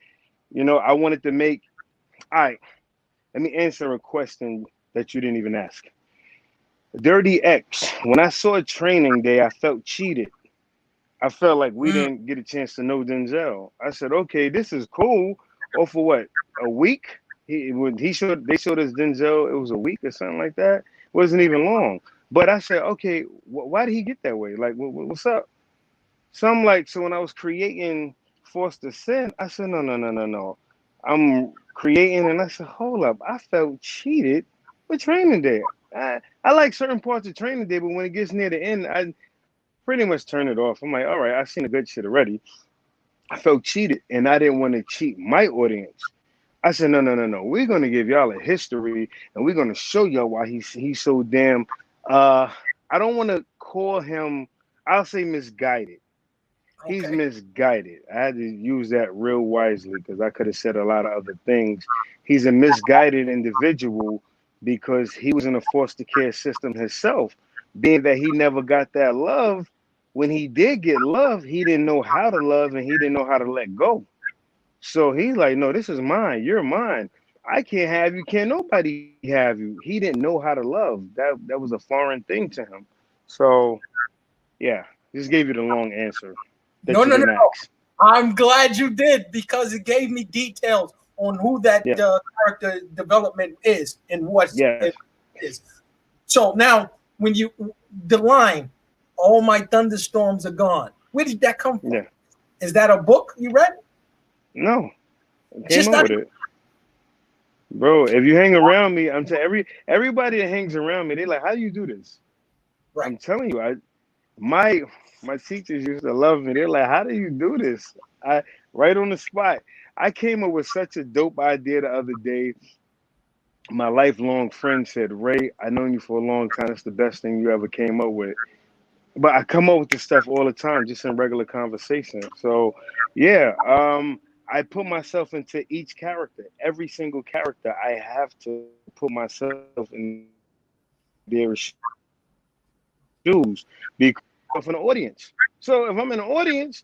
I wanted to make. All right. Let me answer a question that you didn't even ask. Dirty X. When I saw Training Day, I felt cheated. I felt like we didn't get a chance to know Denzel. I said, okay, this is cool. Or for what? A week? They showed us Denzel. It was a week or something like that. It wasn't even long. But I said, okay, why did he get that way? Like, what's up? So I'm so when I was creating Forced to Sin, I said, no. I'm creating, and I said, hold up, I felt cheated with Training Day. I like certain parts of Training Day, but when it gets near the end, I pretty much turn it off. I'm like, all right, I've seen the good shit already. I felt cheated, and I didn't want to cheat my audience. I said, no, no, no, no. We're gonna give y'all a history, and we're gonna show y'all why he's so damn. Uh, I don't want to call him. I'll say misguided. He's Okay. misguided. I had to use that real wisely because I could have said a lot of other things. He's a misguided individual because he was in a foster care system himself, being that he never got that love. When he did get love, he didn't know how to love and he didn't know how to let go. So he's like, no, this is mine. You're mine. I can't have you. Can't nobody have you. He didn't know how to love. That was a foreign thing to him. So yeah, just gave you the long answer that No, you no, no, didn't no. ask. I'm glad you did because it gave me details on who that Yeah. character development is and what Yes. it is. So now, when you the line, "All my thunderstorms are gone," where did that come from? Yeah. Is that a book you read? No. I came Just up not with it. Bro, if you hang around me, I'm telling everybody that hangs around me, they like, how do you do this? right. I'm telling you, my my teachers used to love me. They're like, how do you do this? I right on the spot. I came up with such a dope idea the other day. My lifelong friend said, Ray, I've known you for a long time. It's the best thing you ever came up with. But I come up with this stuff all the time, just in regular conversation. So yeah, I put myself into each character. Every single character, I have to put myself in their shoes because I'm an audience. So if I'm in an audience,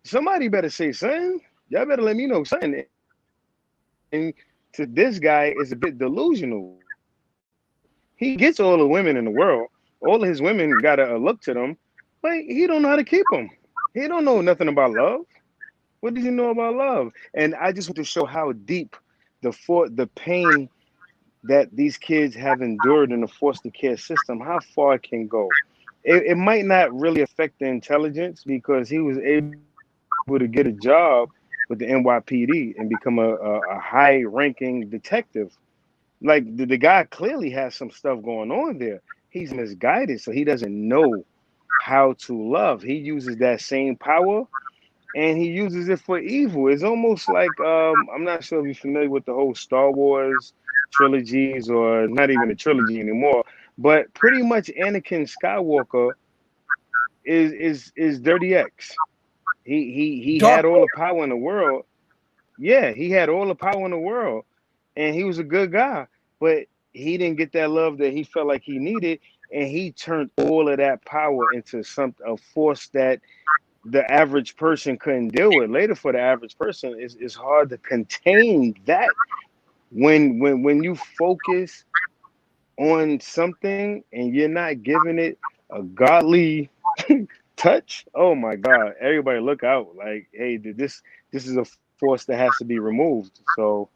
somebody better say something. Y'all better let me know something. And to this guy is a bit delusional. He gets all the women in the world. All of his women got a look to them, but he don't know how to keep them. He don't know nothing about love. What does he know about love? And I just want to show how deep the pain that these kids have endured in the foster care system, how far it can go. It might not really affect the intelligence because he was able to get a job with the NYPD and become a high-ranking detective. Like the guy clearly has some stuff going on there. He's misguided, so he doesn't know how to love. He uses that same power and he uses it for evil. It's almost like I'm not sure if you're familiar with the whole Star Wars trilogies or not even a trilogy anymore, but pretty much Anakin Skywalker is Dirty X. He had Dark. all the power in the world. Yeah, he had all the power in the world, and he was a good guy, but he didn't get that love that he felt like he needed, and he turned all of that power into a force that the average person couldn't deal with. Later, for the average person, it's hard to contain that when you focus on something and you're not giving it a godly touch. Oh my God! Everybody, look out! Like, hey, this is a force that has to be removed. So,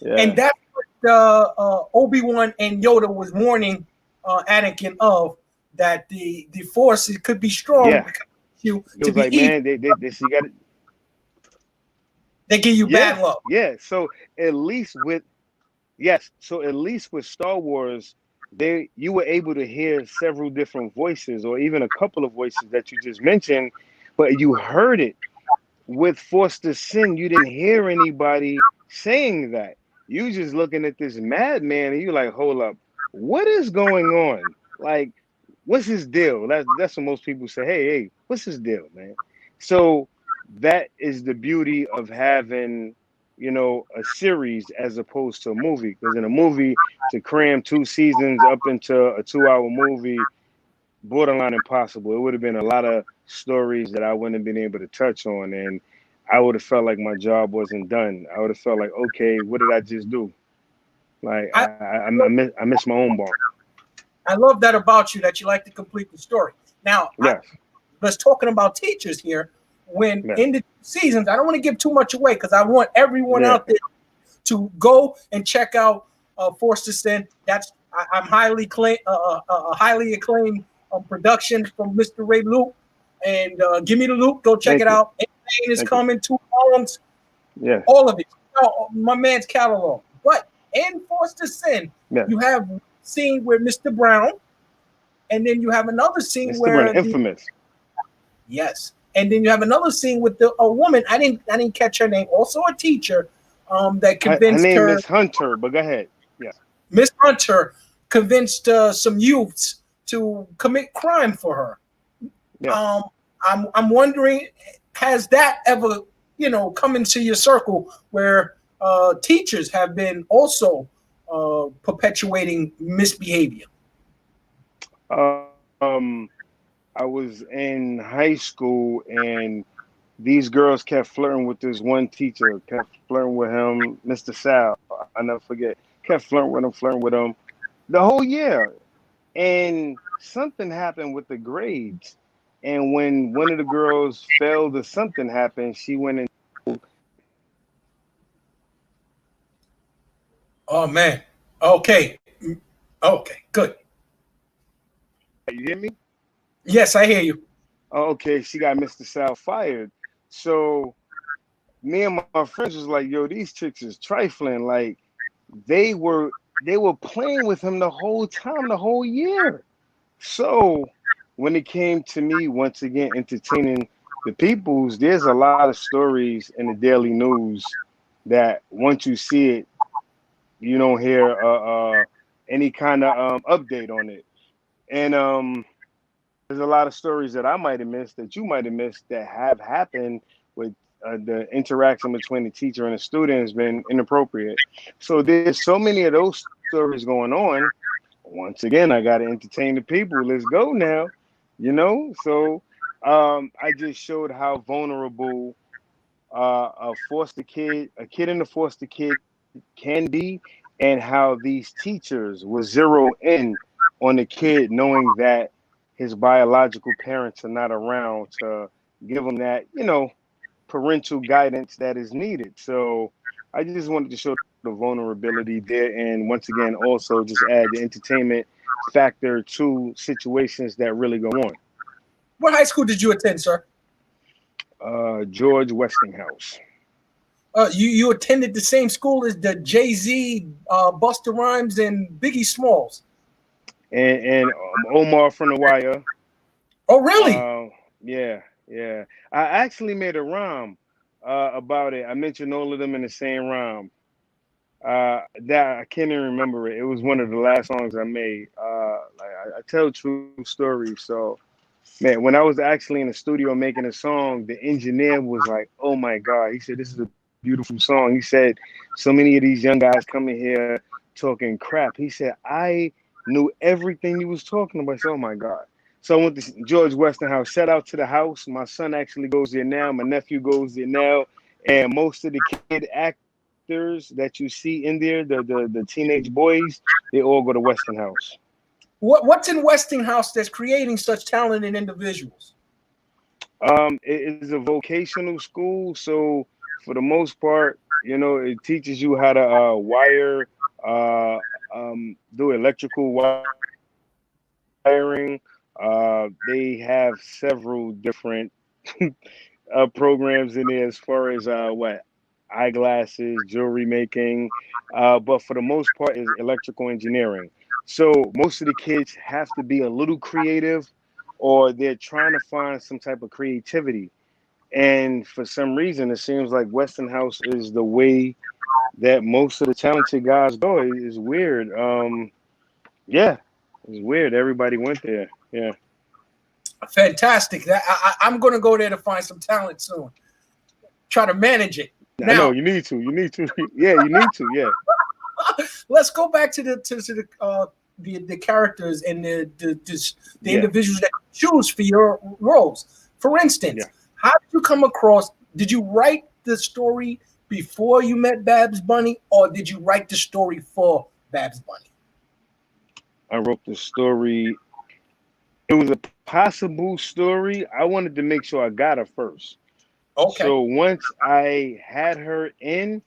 And yeah, that's what Obi-Wan and Yoda was warning Anakin of, that the force it could be strong yeah. because you It to was be like, evil. man, they you got it. They give you bad Yeah, love. yeah. So at least with yes, so at least with Star Wars, you were able to hear several different voices, or even a couple of voices that you just mentioned, but you heard it. With Forced to Sin, you didn't hear anybody saying that. You just looking at this madman, and you like, hold up, what is going on? Like, what's his deal? That's what most people say. Hey, what's his deal, man? So that is the beauty of having, a series as opposed to a movie. Because in a movie, to cram 2 seasons up into a 2-hour movie, borderline impossible. It would have been a lot of stories that I wouldn't have been able to touch on, and I would have felt like my job wasn't done. I would have felt like, okay, what did I just do? Like I I miss my own bar. I love that about you, that you like to complete the story. Now, Yes, let's talking about teachers here. When yes, in the seasons, I don't want to give too much away because I want everyone yeah. out there to go and check out Forced to Sin. I'm highly acclaimed production from Mr. Ray Luke. And give me the loop. Go check Thank it you, out. Pain is thank you. coming. 2 poems. Yes, All of it. my man's catalog. But in Forced to Sin, Yeah. you have a scene where Mr. Brown, and then you have another scene Mr. where Brown, infamous. yes, and then you have another scene with a woman. I didn't catch her name. Also a teacher, that Her convinced name her. is Hunter, but go ahead. Yeah. Miss Hunter convinced some youths to commit crime for her. Yeah. I'm wondering, has that ever come into your circle where teachers have been also perpetuating misbehavior? I was in high school and these girls kept flirting with this one teacher, kept flirting with him, Mr. Sal. I never forget. Kept flirting with him the whole year. And something happened with the grades. And when one of the girls failed or something happened, she went and Oh man. Okay. Okay. Good. you hear me? Yes, I hear you. Okay, she got Mr. Sal fired. So me and my friends was like, yo, these chicks is trifling. Like they were playing with him the whole time, the whole year. So when it came to me once again entertaining the peoples, there's a lot of stories in the daily news that once you see it, you don't hear any kind of update on it. And there's a lot of stories that I might have missed, that you might have missed, that have happened with the interaction between the teacher and the student has been inappropriate. So there's so many of those stories going on. Once again, I got to entertain the people. Let's go now, So I just showed how vulnerable a kid in the foster kid can be, and how these teachers will zero in on the kid, knowing that his biological parents are not around to give him that, parental guidance that is needed. So I just wanted to show the vulnerability there, and once again, also just add the entertainment factor to situations that really go on. What high school did you attend, sir? George Westinghouse. You attended the same school as the Jay-Z, Busta Rhymes, and Biggie Smalls. And Omar from The Wire. Oh, really? Yeah. I actually made a rhyme about it. I mentioned all of them in the same rhyme. That I can't even remember it. It was one of the last songs I made. I tell true stories. So, man, when I was actually in the studio making a song, the engineer was like, "Oh my God!" He said, "This is a beautiful song." He said, "So many of these young guys coming here talking crap." He said, "I knew everything he was talking about." I said, "Oh my God!" So I went to George Westinghouse. Shout out to the house. My son actually goes there now. My nephew goes there now, and most of the kid actors that you see in there, the teenage boys, they all go to Westinghouse. What's in Westinghouse that's creating such talented individuals? It is a vocational school, so for the most part, it teaches you how to wire, uh, do electrical wiring. They have several different programs in there as far as what eyeglasses, jewelry making, but for the most part is electrical engineering. So most of the kids have to be a little creative, or they're trying to find some type of creativity. And for some reason, it seems like Westinghouse is the way that most of the talented guys go. It's weird. Yeah, it's weird. Everybody went there. Yeah. Fantastic. I'm going to go there to find some talent soon. Try to manage it. I know Now, you need to. You need to. Yeah, you need to. Yeah. let's go back to the characters and the Yeah. individuals that you choose for your roles. For instance, Yeah. how did you come across? Did you write the story before you met Babs Bunny, or did you write the story for Babs Bunny? I wrote the story. It was a possible story. I wanted to make sure I got her first. Okay. So once I had her in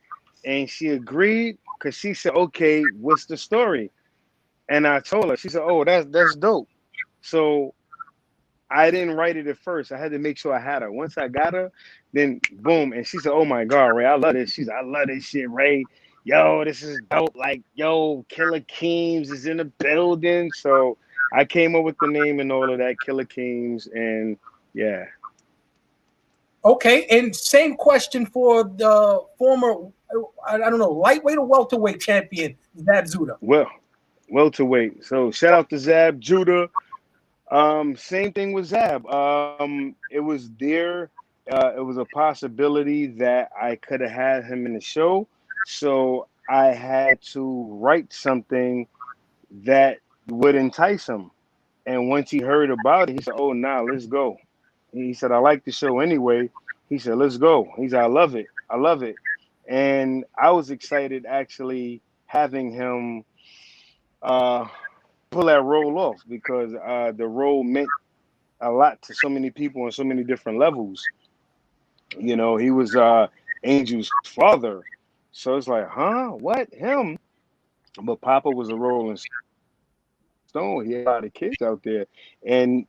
and she agreed, because she said, "Okay, what's the story?" And I told her, she said, "Oh, that's dope." So I didn't write it at first. I had to make sure I had her. Once I got her, then boom, and she said, "Oh my God, Ray, I love this." She's, "I love this shit, Ray. Yo, this is dope. Like, yo, Killer Keems is in the building." So I came up with the name and all of that, Killer Keems, and yeah. Okay, and same question for the former, I don't know, lightweight or welterweight champion, Zab Zuda. Well, welterweight. So shout out to Zab Judah. Same thing with Zab. It was there. It was a possibility that I could have had him in the show. So I had to write something that would entice him. And once he heard about it, he said, "Oh, nah, let's go." He said, "I like the show anyway." He said, "Let's go." He said, "I love it. I love it." And I was excited actually having him uh, pull that role off because the role meant a lot to so many people on so many different levels. You know, he was Angel's father. So it's like, huh? What? Him? But Papa was a Rolling Stone. He had a lot of kids out there. And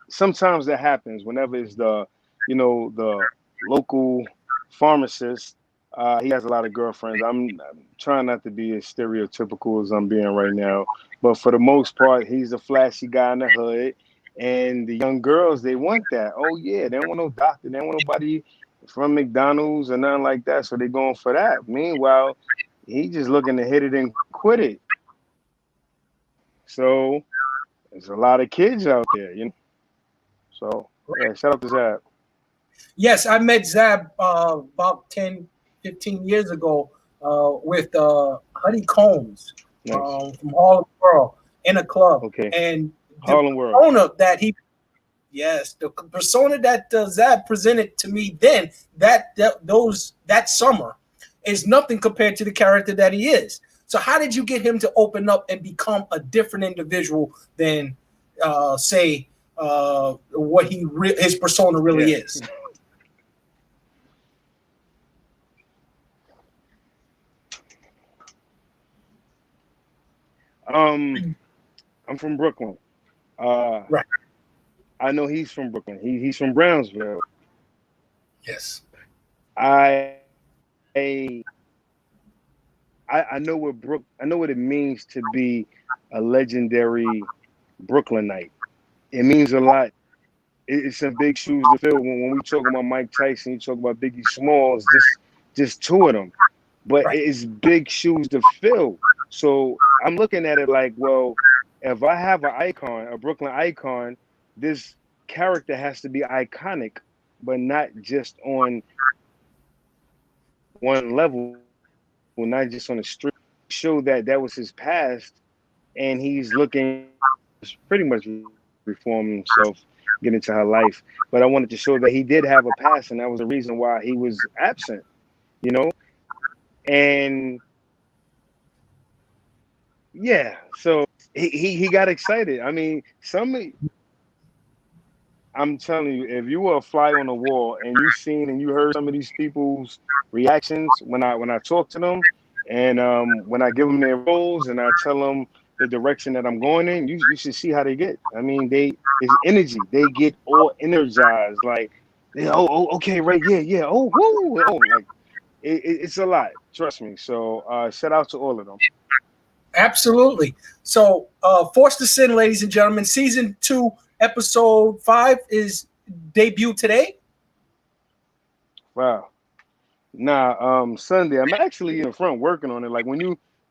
sometimes that happens whenever it's the local pharmacist. He has a lot of girlfriends. I'm trying not to be as stereotypical as I'm being right now. But for the most part, he's a flashy guy in the hood. And the young girls, they want that. Oh, yeah, they don't want no doctor. They don't want nobody from McDonald's or nothing like that. So they're going for that. Meanwhile, he just looking to hit it and quit it. So there's a lot of kids out there, you know. So yeah, shout out to Zab. Yes, I met Zab about 10, 15 years ago with Honey Combs Nice. from Harlem World in a club. Okay. And the Harlem World. persona that the persona that Zab presented to me then, that summer, is nothing compared to the character that he is. So how did you get him to open up and become a different individual than, say, what his persona really is? I'm from Brooklyn. Right. I know he's from Brooklyn. He's from Brownsville. Yes. I I know what it means to be a legendary Brooklynite. It means a lot. It's some big shoes to fill. When we talk about Mike Tyson, you talk about Biggie Smalls, just two of them. But Right. it's big shoes to fill. So I'm looking at it like, well, if I have an icon, a Brooklyn icon, this character has to be iconic, but not just on one level, not just on the street. Show that that was his past, and he's looking to pretty much reform himself, get into her life. But I wanted to show that he did have a past, and that was the reason why he was absent, you know? And yeah, so he got excited. I mean, I'm telling you, if you were a fly on the wall and you seen and you heard some of these people's reactions when I talk to them, and when I give them their roles and I tell them the direction that I'm going in, you should see how they get. I mean, it's energy. They get all energized, like, okay, right, yeah, oh, woo, oh, like it's a lot. Trust me. So shout out to all of them. Absolutely. So, Forced to Sin, ladies and gentlemen, season 2, episode 5 is debut today. Wow. Nah, Sunday. I'm actually in front working on it. Like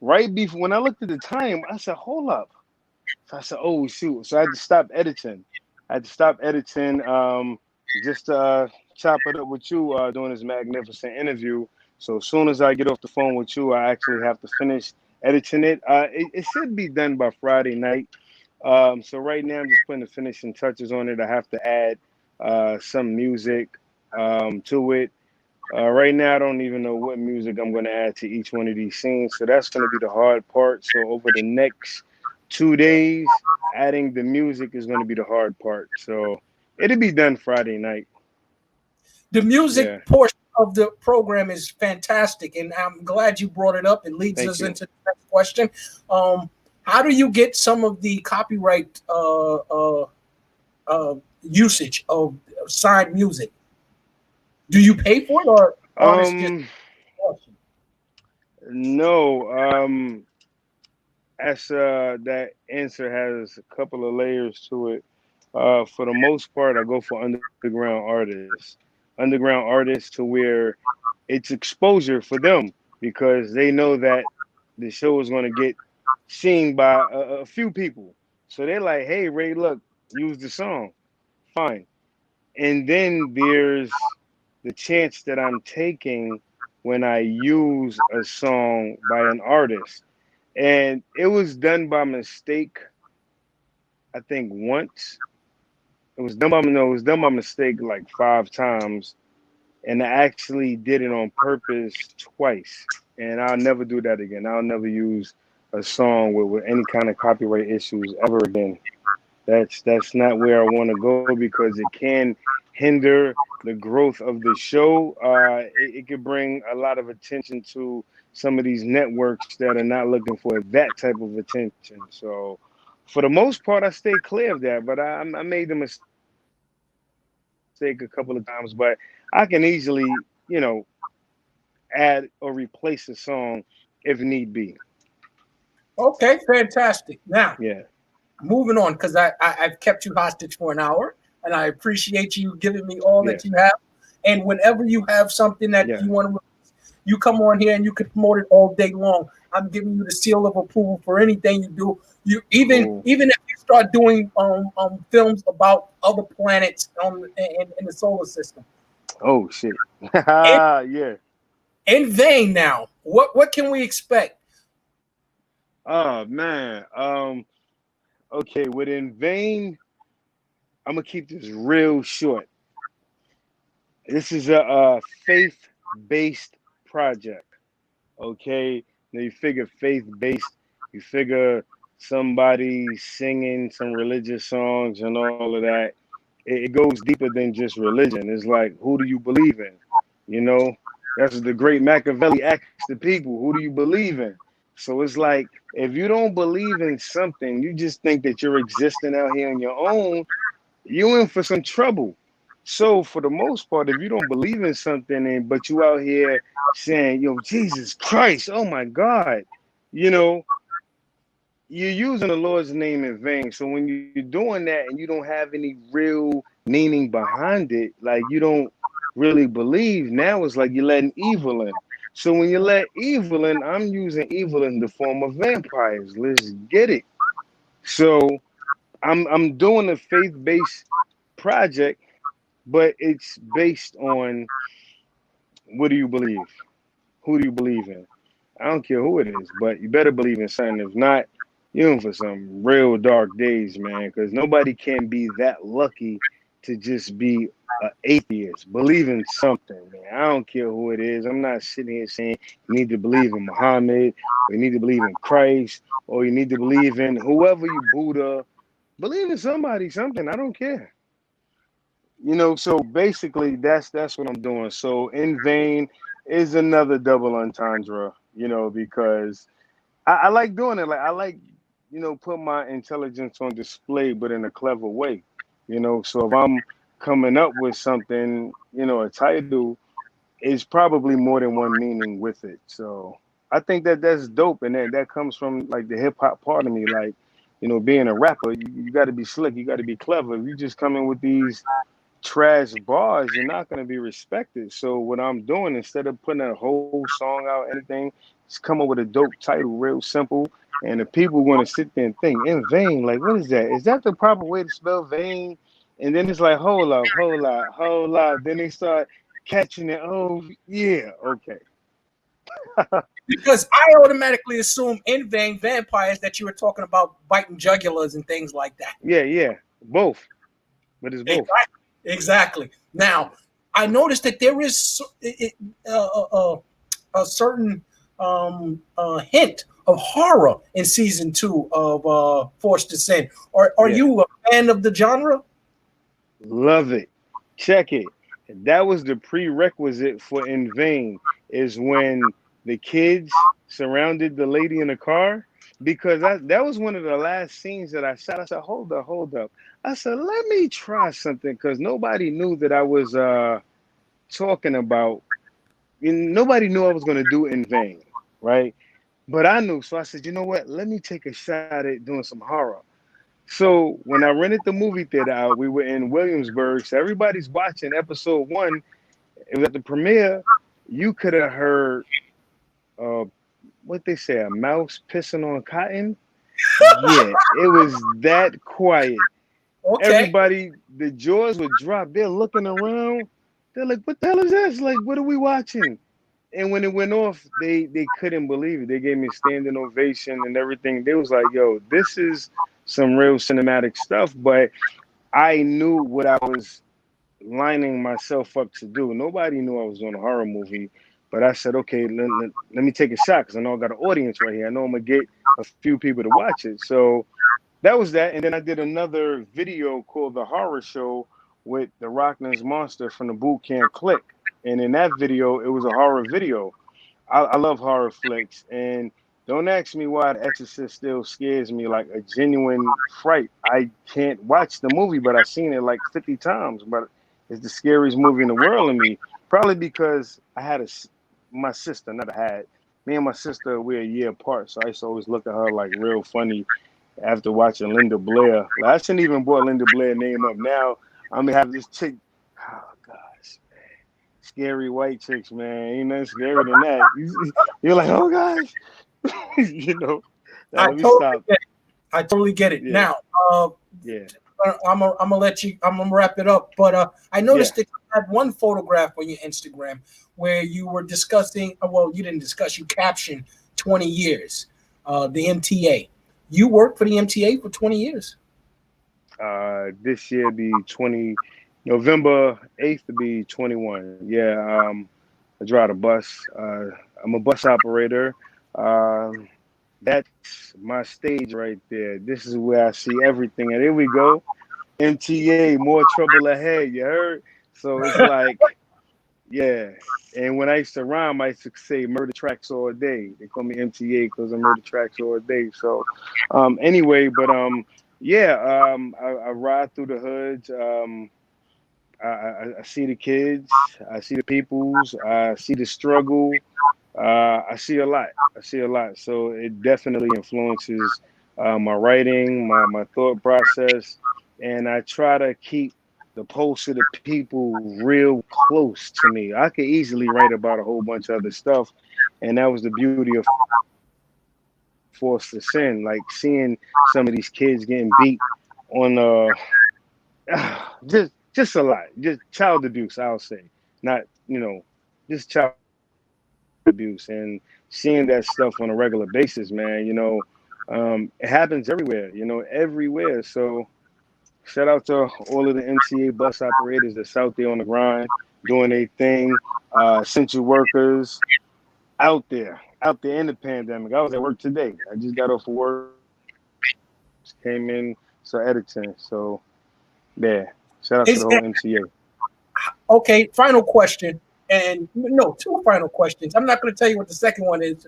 right before when I looked at the time, I said, hold up. So I said, oh shoot. So I had to stop editing. Just to chop it up with you doing this magnificent interview. So as soon as I get off the phone with you, I actually have to finish editing it. It should be done by Friday night. So right now I'm just putting the finishing touches on it. I have to add some music to it. Right now, I don't even know what music I'm going to add to each one of these scenes. So that's going to be the hard part. So over the next 2 days, adding the music is going to be the hard part. So it'll be done Friday night. The music portion of the program is fantastic, and I'm glad you brought it up. It leads us into the next question. How do you get some of the copyright usage of signed music? Do you pay for it, or artists just? Um, no. As that answer has a couple of layers to it. For the most part, I go for underground artists to where it's exposure for them because they know that the show is going to get seen by a few people. So they're like, "Hey, Ray, look, use the song, fine." And then there's the chance that I'm taking when I use a song by an artist, and it was done by mistake. I think once it was done by no, it was done by mistake like 5 times, and I actually did it on purpose twice. And I'll never do that again. I'll never use a song with any kind of copyright issues ever again. That's not where I want to go because it can hinder the growth of the show. It could bring a lot of attention to some of these networks that are not looking for that type of attention. So, for the most part, I stay clear of that. But I made the mistake a couple of times. But I can easily, add or replace a song if need be. Okay, fantastic. Now, Yeah, moving on, because I've kept you hostage for an hour, and I appreciate you giving me all yeah, that you have. And whenever you have something that yeah. you want to, you come on here and you can promote it all day long. I'm giving you the seal of approval for anything you do. You Cool. even if you start doing films about other planets in the solar system. Oh shit. In, Yeah. in vain now. What can we expect? Oh man. Okay, within vain, I'm gonna keep this real short. This is a faith-based project. Okay. Now you figure faith-based, you figure somebody singing some religious songs and all of that. It goes deeper than just religion. It's like, who do you believe in? You know, that's the great Machiavelli asks the people, who do you believe in? So it's like, if you don't believe in something, you just think that you're existing out here on your own, you in for some trouble. So for the most part, if you don't believe in something and but you out here saying, yo, Jesus Christ, oh my God, you know, you're using the Lord's name in vain. So when you're doing that and you don't have any real meaning behind it, like you don't really believe, now it's like you're letting evil in. So when you let evil in, I'm using evil in the form of vampires. Let's get it. So I'm doing a faith-based project, but it's based on what do you believe? Who do you believe in? I don't care who it is, but you better believe in something. If not, you're in for some real dark days, man. Because nobody can be that lucky to just be an atheist. Believe in something, man. I don't care who it is. I'm not sitting here saying you need to believe in Muhammad, or you need to believe in Christ, or you need to believe in whoever you Buddha. Believe in somebody, something. I don't care. So basically that's what I'm doing. So in vain is another double entendre, because I like doing it. Like I like, put my intelligence on display, but in a clever way. So if I'm coming up with something, a title is probably more than one meaning with it. So I think that that's dope, and that comes from like the hip hop part of me. Like, being a rapper, you got to be slick, you got to be clever. If you just come in with these trash bars, you're not going to be respected. So what I'm doing, instead of putting a whole song out, anything, is come up with a dope title, real simple, and the people want to sit there and think in vain. Like, what is that? Is that the proper way to spell vain? And then it's like, hold up, hold up, hold up. Then they start catching it. Oh yeah, okay. Because I automatically assume in vain vampires that you were talking about biting jugulars and things like that. Yeah, yeah, both, but it's both. Exactly. Now, I noticed that there is a certain hint of horror in season 2 of Forced Descent. Are Yeah, you a fan of the genre? love it. Check it. That was the prerequisite for in vain. Is when the kids surrounded the lady in the car because that was one of the last scenes that I shot. I said, hold up, hold up. I said, let me try something because nobody knew that I was talking about, and nobody knew I was going to do it in vain, right? But I knew, so I said, you know what? Let me take a shot at doing some horror. So when I rented the movie theater out, we were in Williamsburg, so everybody's watching episode one. It was at the premiere. You could have heard uh, what they say, a mouse pissing on cotton. Yeah, it was that quiet. Okay. Everybody, the jaws would drop. They're looking around. They're like, "What the hell is this? Like, what are we watching?" And when it went off, they couldn't believe it. They gave me a standing ovation and everything. They was like, "Yo, this is some real cinematic stuff." But I knew what I was lining myself up to do. Nobody knew I was doing a horror movie, but I said, okay, let me take a shot because I know I got an audience right here. I know I'm gonna get a few people to watch it. So that was that. And then I did another video called The Horror Show with the Rockland's Monster from the Boot Camp Click. And in that video, it was a horror video. I love horror flicks, and don't ask me why The Exorcist still scares me like a genuine fright. I can't watch the movie, but I've seen it like 50 times. But it's the scariest movie in the world to me. Probably because I had my sister, not I had. Me and my sister, we're a year apart, so I used to always look at her like real funny after watching Linda Blair. Like, I shouldn't even brought Linda Blair name up. Now I'm gonna have this chick. Oh gosh, scary white chicks, man. Ain't nothing scarier than that. You're like, oh gosh, you know. Now I let me totally stop. get it. I totally get it. Yeah, Now, yeah, I'm gonna let you. I'm gonna wrap it up. But I yeah. noticed that you had one photograph on your Instagram where you were discussing. Well, you didn't discuss. You captioned 20 years. The MTA. You worked for the MTA for 20 years. This year be 20. November 8th to be 21. Yeah. I drive a bus. I'm a bus operator. Um, that's my stage right there. This is where I see everything. And here we go. MTA, more trouble ahead. You heard? So it's like, yeah. And when I used to rhyme, I used to say murder tracks all day. They call me MTA because I murder tracks all day. So, anyway, but yeah, I ride through the hoods. I see the kids. I see the peoples. I see the struggle. I see a lot. I see a lot. So it definitely influences my writing, my thought process, and I try to keep the pulse of the people real close to me. I could easily write about a whole bunch of other stuff, and that was the beauty of Forced to Sin, like seeing some of these kids getting beat on just a lot, just child abuse. I'll say, not just child abuse, and seeing that stuff on a regular basis, man. It happens everywhere. Everywhere. So shout out to all of the MTA bus operators that's out there on the grind, doing their thing. Essential workers out there in the pandemic. I was at work today. I just got off of work, came in, so editing. So yeah, shout out to Is the whole MTA. okay. Final question, and no, two final questions. I'm not going to tell you what the second one is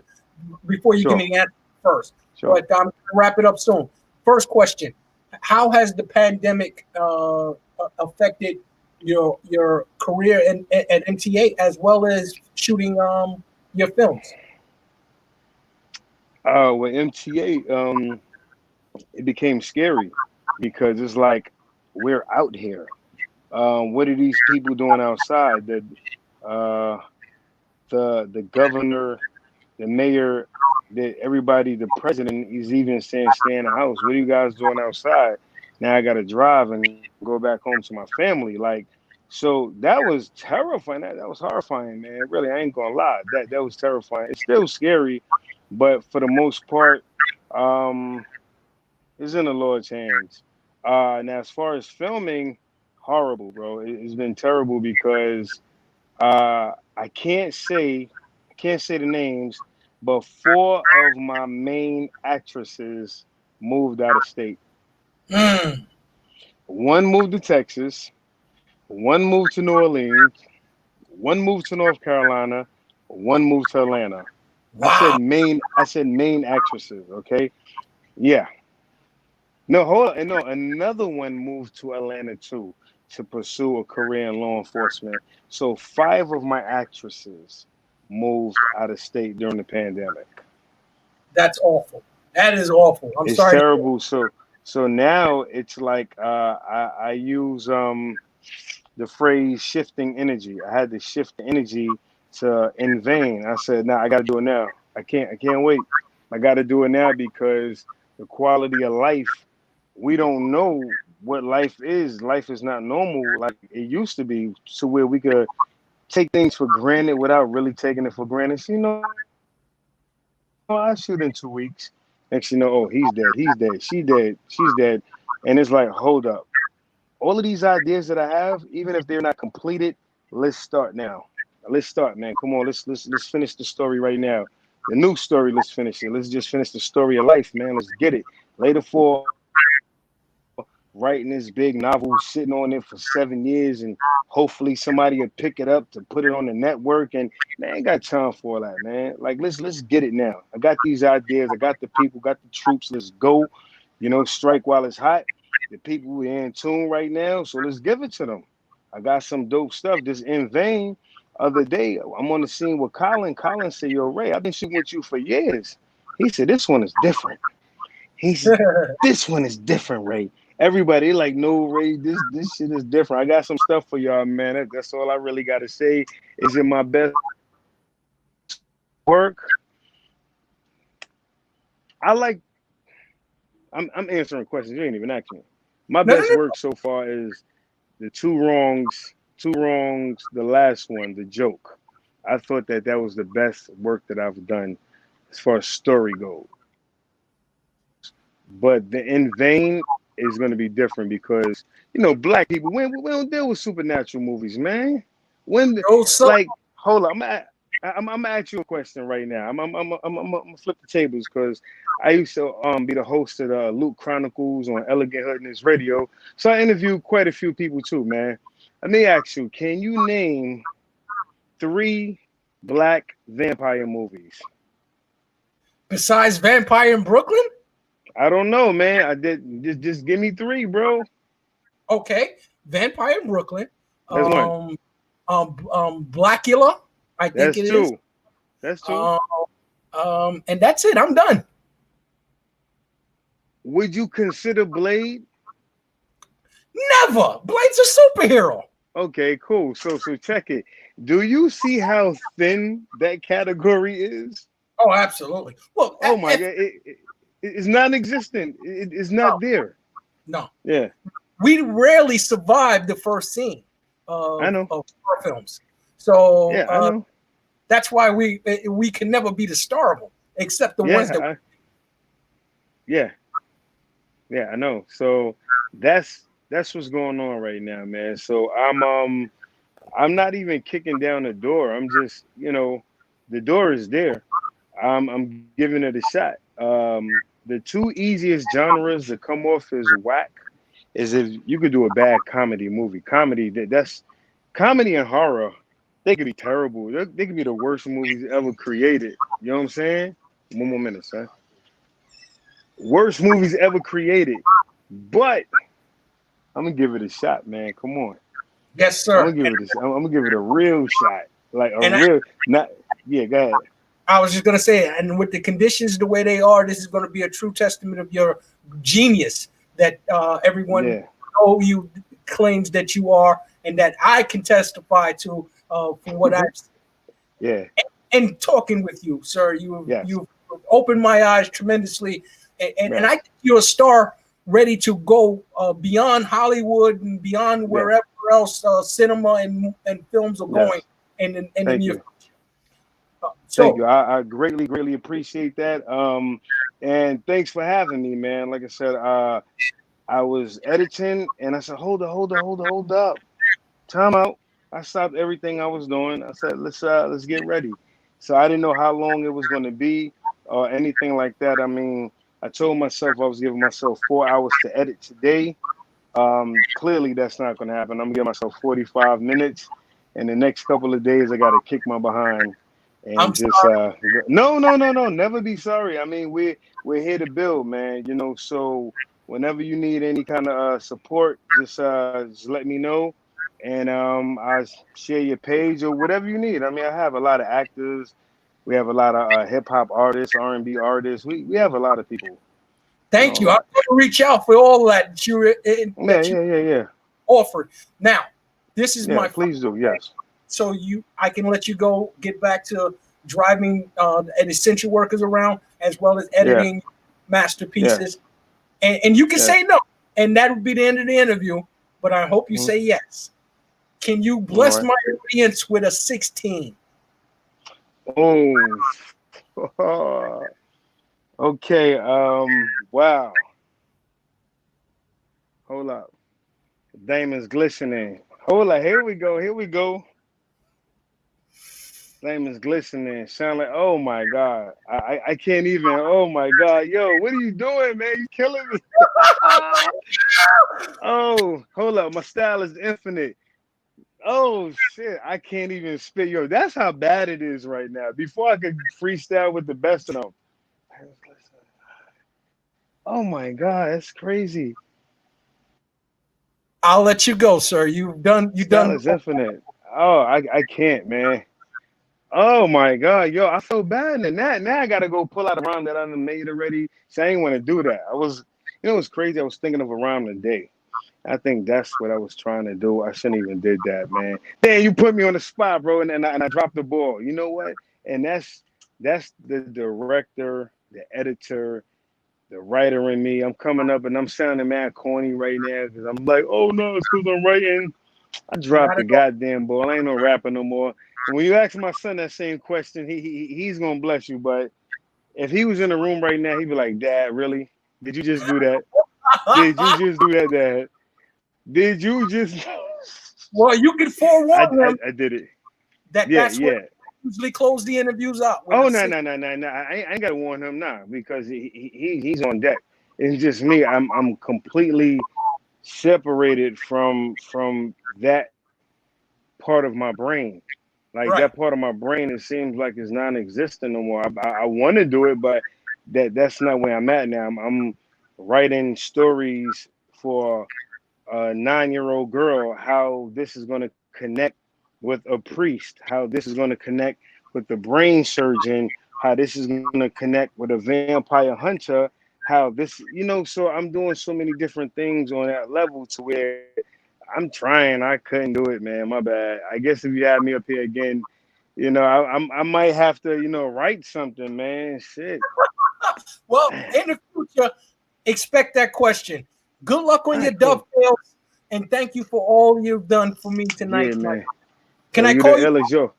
before you give Sure, me the answer first, sure. but I'm going to wrap it up soon. First question: how has the pandemic affected your career at MTA as well as shooting your films? With MTA, it became scary because it's like we're out here. What are these people doing outside? Uh, the governor, the mayor, everybody, the president is even saying stay in the house. What are you guys doing outside? Now I got to drive and go back home to my family. Like, so that was terrifying. That was horrifying, man. Really, I ain't gonna lie. That was terrifying. It's still scary, but for the most part, um, it's in the Lord's hands. Now as far as filming, horrible, bro. It's been terrible because I can't say the names, but four of my main actresses moved out of state. Mm. One moved to Texas, one moved to New Orleans, one moved to North Carolina, one moved to Atlanta. Wow. I said main actresses. Okay. Yeah. No, hold on. And no, another one moved to Atlanta too to pursue a career in law enforcement. So five of my actresses moved out of state during the pandemic. That's awful. That is awful. I'm It's sorry. terrible. So now it's like I use the phrase shifting energy. I had to shift the energy to in vain. I said, "Nah, I got to do it now. I can't wait. I got to do it now because the quality of life, we don't know what life is. Life is not normal like it used to be, to where we could take things for granted without really taking it for granted. So, I shoot in 2 weeks. Next, oh, he's dead, she dead, she's dead, and it's like, hold up. All of these ideas that I have, even if they're not completed, let's start now. Let's start, man. Come on, let's finish the story right now. The new story, let's finish it. Let's just finish the story of life, man. Let's get it. Later for writing this big novel, sitting on it for 7 years, and hopefully somebody will pick it up to put it on the network. And man, I ain't got time for all that, man. Like let's get it now. I got these ideas. I got the people. Got the troops. Let's go. Strike while it's hot. The people are in tune right now, so let's give it to them. I got some dope stuff. This in vain. Other day, I'm on the scene with Colin. Colin said, "Yo, Ray, I've been shooting with you for years." He said, "This one is different." He said, "This one is different, Ray." Everybody like, "No, Ray, this shit is different." I got some stuff for y'all, man. That's all I really got to say. Is it my best work? I like. I'm answering questions. You ain't even asking me. My No, no, best no. work so far is the two wrongs. Two wrongs. The last one, the joke. I thought that was the best work that I've done as far as story goes. But the in vain is going to be different because black people we don't deal with supernatural movies, man. No, sir. Like, hold on, I'm gonna ask you a question right now. I'm gonna flip the tables because I used to be the host of the Luke Chronicles on Elegant Hoodness Radio, so I interviewed quite a few people too, man. Let me ask you, can you name 3 black vampire movies? Besides Vampire in Brooklyn? I don't know, man. I did just give me 3, bro. Okay. Vampire in Brooklyn. That's one. Blackula, I think That's it is. 2. That's 2. And that's it. I'm done. Would you consider Blade? Never. Blade's a superhero. Okay, cool. So check it. Do you see how thin that category is? Oh, absolutely. Look, Oh my God, it's non-existent. It's not there. no. Yeah, We rarely survive the first scene I of know. horror films. So Yeah, I know. that's why we can never be the star of them, except the ones that. Yeah, I know. So that's what's going on right now, man. So I'm not even kicking down the door. I'm just, the door is there. I'm giving it a shot. The 2 easiest genres to come off as whack is if you could do a bad comedy movie. That's comedy and horror. They could be terrible. They could be the worst movies ever created. You know what I'm saying? One more minute, son. Worst movies ever created. But I'm gonna give it a shot, man. Come on. Yes, I'm sir. gonna give it a real shot. Like a And real not yeah, go ahead. I was just going to say, and with the conditions the way they are, this is going to be a true testament of your genius that everyone know you claims that you are, and that I can testify to from what I've seen. Yeah. And talking with you, sir, you've opened my eyes tremendously, and I think you're a star ready to go beyond Hollywood and beyond wherever else cinema and films are going. And Thank you. Thank you. I greatly appreciate that. And thanks for having me, man. Like I said, I was editing and I said, hold up. Time out. I stopped everything I was doing. I said, let's get ready. So I didn't know how long it was going to be or anything like that. I mean, I told myself I was giving myself 4 hours to edit today. Clearly that's not going to happen. I'm gonna give myself 45 minutes. And the next couple of days, I got to kick my behind I'm and just sorry. no, never be sorry. I mean, we're here to build, man. You know, so whenever you need any kind of support, just let me know, and I'll share your page or whatever you need. I mean, I have a lot of actors. We have a lot of hip hop artists, R&B artists. We have a lot of people. You Thank you. know. I'm going to reach out for all that Yeah, that you yeah, yeah, yeah, offered. Now, this is yeah. my Please do. Yes. so I can let you go get back to driving and essential workers around as well as Yeah. editing Yeah. masterpieces, and you can Yeah. say no, and that would be the end of the interview. But I hope you Mhm. say yes. Can you All bless right. my audience with a 16? Oh. Okay. Wow. Hold up. Diamonds glistening. Hold up. Here we go. Here we go. Diamonds glistening. Sound like, oh my God. I can't even. Oh my God. Yo, what are you doing, man? You killing me. Oh, hold up. My style is infinite. Oh shit. I can't even spit. Yo, that's how bad it is right now. Before I could freestyle with the best of them. Oh my God, that's crazy. I'll let you go, sir. You Style done. is infinite. Oh, I can't, man. Oh my God, yo, I feel bad. And now I gotta go pull out a rhyme that I done made already. So I ain't want to do that. It's crazy. I was thinking of a rhyme today. I think that's what I was trying to do. I shouldn't even did that, man. Damn, you put me on the spot, bro, and I dropped the ball. You know what? And that's the director, the editor, the writer in me. I'm coming up and I'm sounding mad corny right now because I'm like, oh no, it's because I'm writing. I You dropped gotta the go. goddamn ball. I ain't no rapper no more. And when you ask my son that same question, he's gonna bless you. But if he was in the room right now, he'd be like, Dad, really? Did you just do that? Did you just do that, Dad? Did you just? Well, you can forewarn them I did it. that Yeah, that's what yeah. usually close the interviews out with Oh a no six. no no no no! I ain't gotta warn him now because he's on deck. It's just me. I'm completely separated from that part of my brain. Like Right. that part of my brain, it seems like it's non-existent no more. I want to do it, but that's not where I'm at now. I'm writing stories for a 9-year-old girl. How this is going to connect with a priest. How this is going to connect with the brain surgeon. How this is going to connect with a vampire hunter. How this, so I'm doing so many different things on that level to where I'm trying. I couldn't do it, man. My bad. I guess if you had me up here again, I might have to, write something, man. Shit. Well, All in the future, expect that question. Good luck on your right, cool. dovetails, and thank you for all you've done for me Yeah, tonight, Mike. man. Can Yo, I you the call you? illest, yo.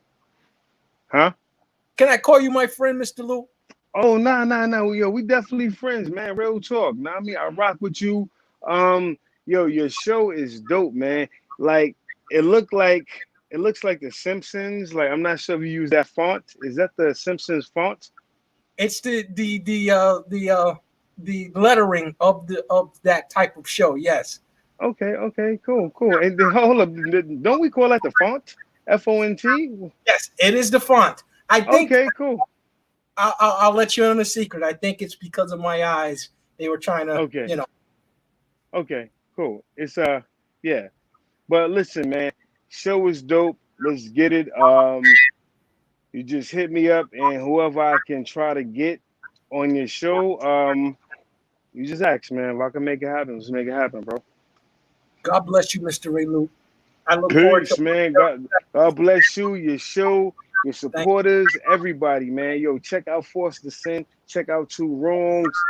Huh? Can I call you my friend, Mr. Lou? Oh, nah. Yo, we definitely friends, man. Real talk. Nah, I mean, I rock with you. Yo, your show is dope, man. Like, it looked like it looks like The Simpsons. Like, I'm not sure if you use that font. Is that the Simpsons font? It's the lettering of that type of show. Yes, Okay, cool. And then, hold up, don't we call that the font? FONT? yes, it is the font. I think Okay, cool. I'll let you in a secret. I think it's because of my eyes. They were trying to, Okay, okay, cool. It's yeah. But listen, man, show is dope. Let's get it. You just hit me up, and whoever I can try to get on your show, you just ask, man. If I can make it happen, let's make it happen, bro. God bless you, Mr. Ray Lou. I look forward to. Peace, man. God bless you, your show, your Thank you. supporters, everybody, man. Yo, check out Force to Sin. Check out Two Wrongs.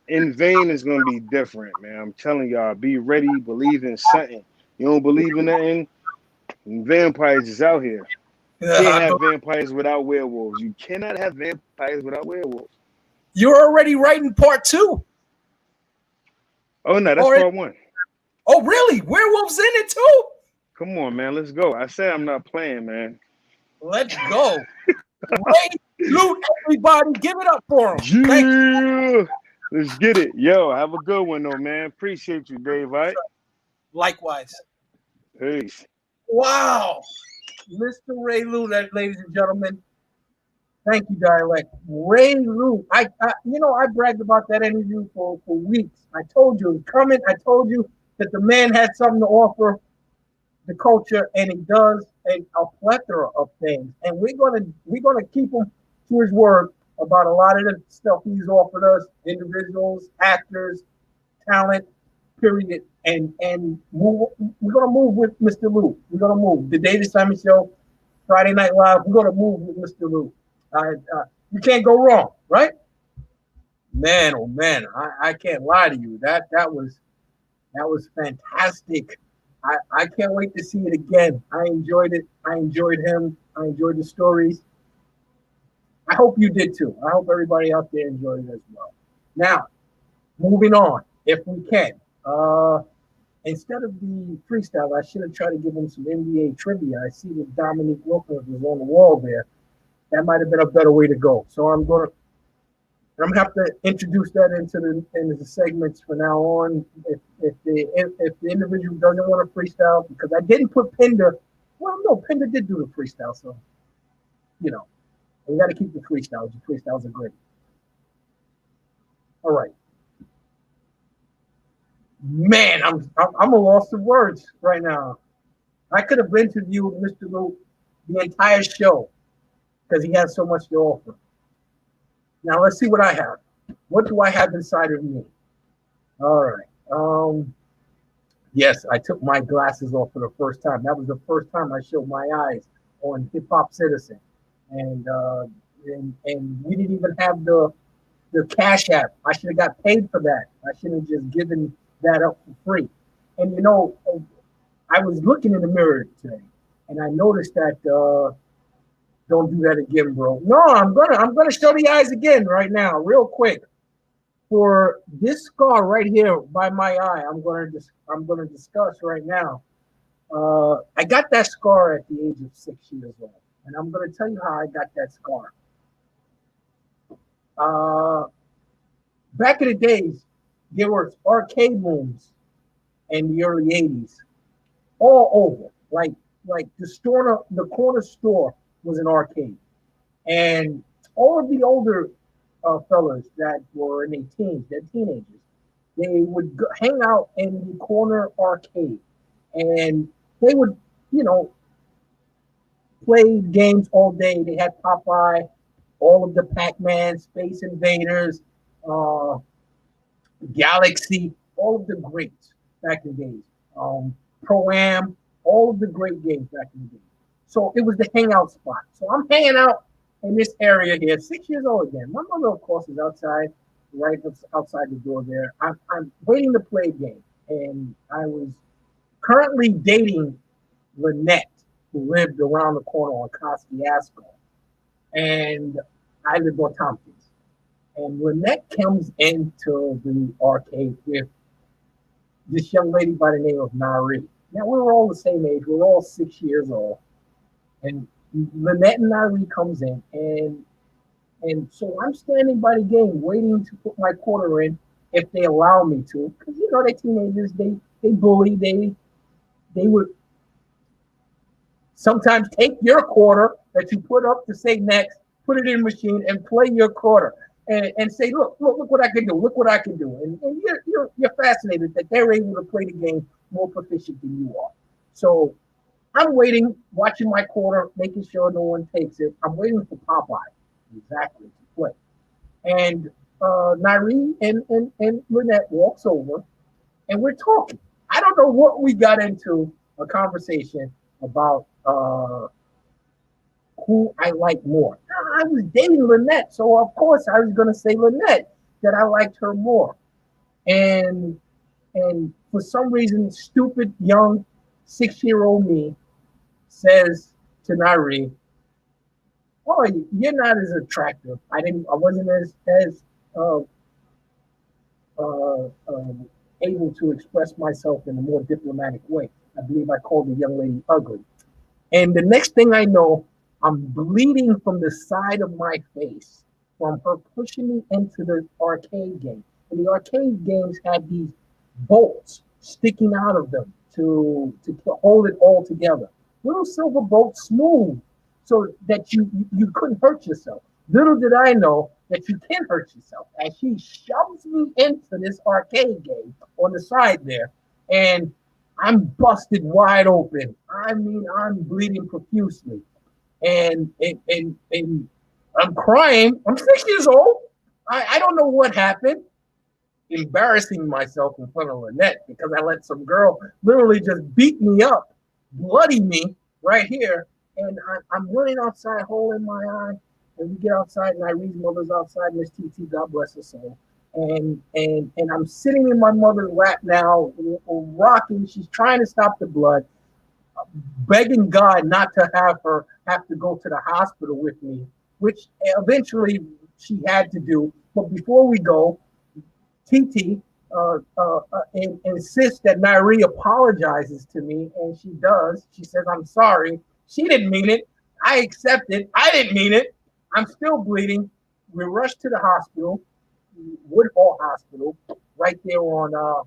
In Vain is gonna be different, man. I'm telling y'all, be ready, believe in something. You don't believe in nothing, vampires is out here. Can't have vampires without werewolves. You cannot have vampires without werewolves. You're already writing part two. Oh no, that's Or part one. oh, really? Werewolves in it too? Come on, man. Let's go. I said I'm not playing, man. Let's go. Ray Lou, everybody, give it up for him. Thank you. Yeah. Let's get it. Yo, have a good one though, man. Appreciate you, Dave. All right. Likewise. Peace. Wow. Mr. Ray Lou, ladies and gentlemen. Thank you, dialect. Ray Root. I bragged about that interview for weeks. I told you it was coming. I told you that the man had something to offer the culture, and he does a plethora of things. And we're gonna keep him to his word about a lot of the stuff he's offered us, individuals, actors, talent, period. And we're gonna move with Mr. Lou. We're gonna move the David Simon Show, Friday Night Live. We're gonna move with Mr. Lou. You can't go wrong, right? Man, oh man, I can't lie to you. That was fantastic. I can't wait to see it again. I enjoyed it. I enjoyed him. I enjoyed the stories. I hope you did too. I hope everybody out there enjoyed it as well. Now, moving on, if we can. Instead of the freestyle, I should have tried to give him some NBA trivia. I see that Dominique Wilkins was on the wall there. That might have been a better way to go. So I'm gonna have to introduce that into the segments from now on. If the individual doesn't want to freestyle, because I didn't put Pinder. Well, no, Pinder did do the freestyle, so we got to keep the freestyles. The freestyles are great. All right, man, I'm a loss of words right now. I could have interviewed Mr. Lou the entire show because he has so much to offer. Now let's see what I have. What do I have inside of me? All right. Yes, I took my glasses off for the first time. That was the first time I showed my eyes on HipHopCitizen, and we didn't even have the Cash App. I should have got paid for that. I should have just given that up for free. And I was looking in the mirror today, and I noticed that. Don't do that again, bro. No, I'm gonna show the eyes again right now, real quick. For this scar right here by my eye, I'm gonna discuss right now. I got that scar at the age of 6 years old, and I'm gonna tell you how I got that scar. Back in the days, there were arcade rooms in the early '80s, all over. Like the corner store was an arcade, and all of the older fellas that were in their teens, they're teenagers, they would hang out in the corner arcade, and they would, play games all day. They had Popeye, all of the Pac-Man, Space Invaders, Galaxy, all of the greats back in the days. Pro-Am, all of the great games back in the day. So it was the hangout spot. So I'm hanging out in this area here, 6 years old again. My mother, of course, is outside, right outside the door there. I'm waiting to play a game. And I was currently dating Lynette, who lived around the corner on Kosciuszko. And I lived on Tompkins. And Lynette comes into the arcade with this young lady by the name of Nari. Now, we were all the same age. We were all 6 years old. And Lynette and Nari comes in. And so I'm standing by the game waiting to put my quarter in if they allow me to. Because, they're teenagers. They bully. They would sometimes take your quarter that you put up to say next, put it in the machine, and play your quarter. And say, look what I can do. Look what I can do. And you're fascinated that they're able to play the game more proficient than you are. So I'm waiting, watching my quarter, making sure no one takes it. I'm waiting for Popeye exactly to play. And Nyree and Lynette walks over, and we're talking. I don't know what we got into, a conversation about who I like more. I was dating Lynette, so of course I was going to say Lynette, that I liked her more. And for some reason, stupid young 6-year-old me says to Nari, "Oh, you're not as attractive. I wasn't as able to express myself in a more diplomatic way. I believe I called the young lady ugly." And the next thing I know, I'm bleeding from the side of my face from her pushing me into the arcade game. And the arcade games had these bolts sticking out of them to hold it all together. Little silver bolts, smooth, so that you couldn't hurt yourself. Little did I know that you can hurt yourself. As she shoves me into this arcade game on the side there, and I'm busted wide open. I mean, I'm bleeding profusely, and I'm crying. I'm 6 years old. I don't know what happened. Embarrassing myself in front of Lynette because I let some girl literally just beat me up, bloody me right here. And I'm running outside, hole in my eye. And we get outside, and Irene's mother's outside, Miss TT, God bless her soul. And I'm sitting in my mother's lap now, rocking. She's trying to stop the blood, begging God not to have her have to go to the hospital with me, which eventually she had to do. But before we go, TT insists that Nairi apologizes to me, and she does. She says, I'm sorry. She didn't mean it. I accept it. I didn't mean it. I'm still bleeding. We rush to the hospital, Woodhall Hospital, right there on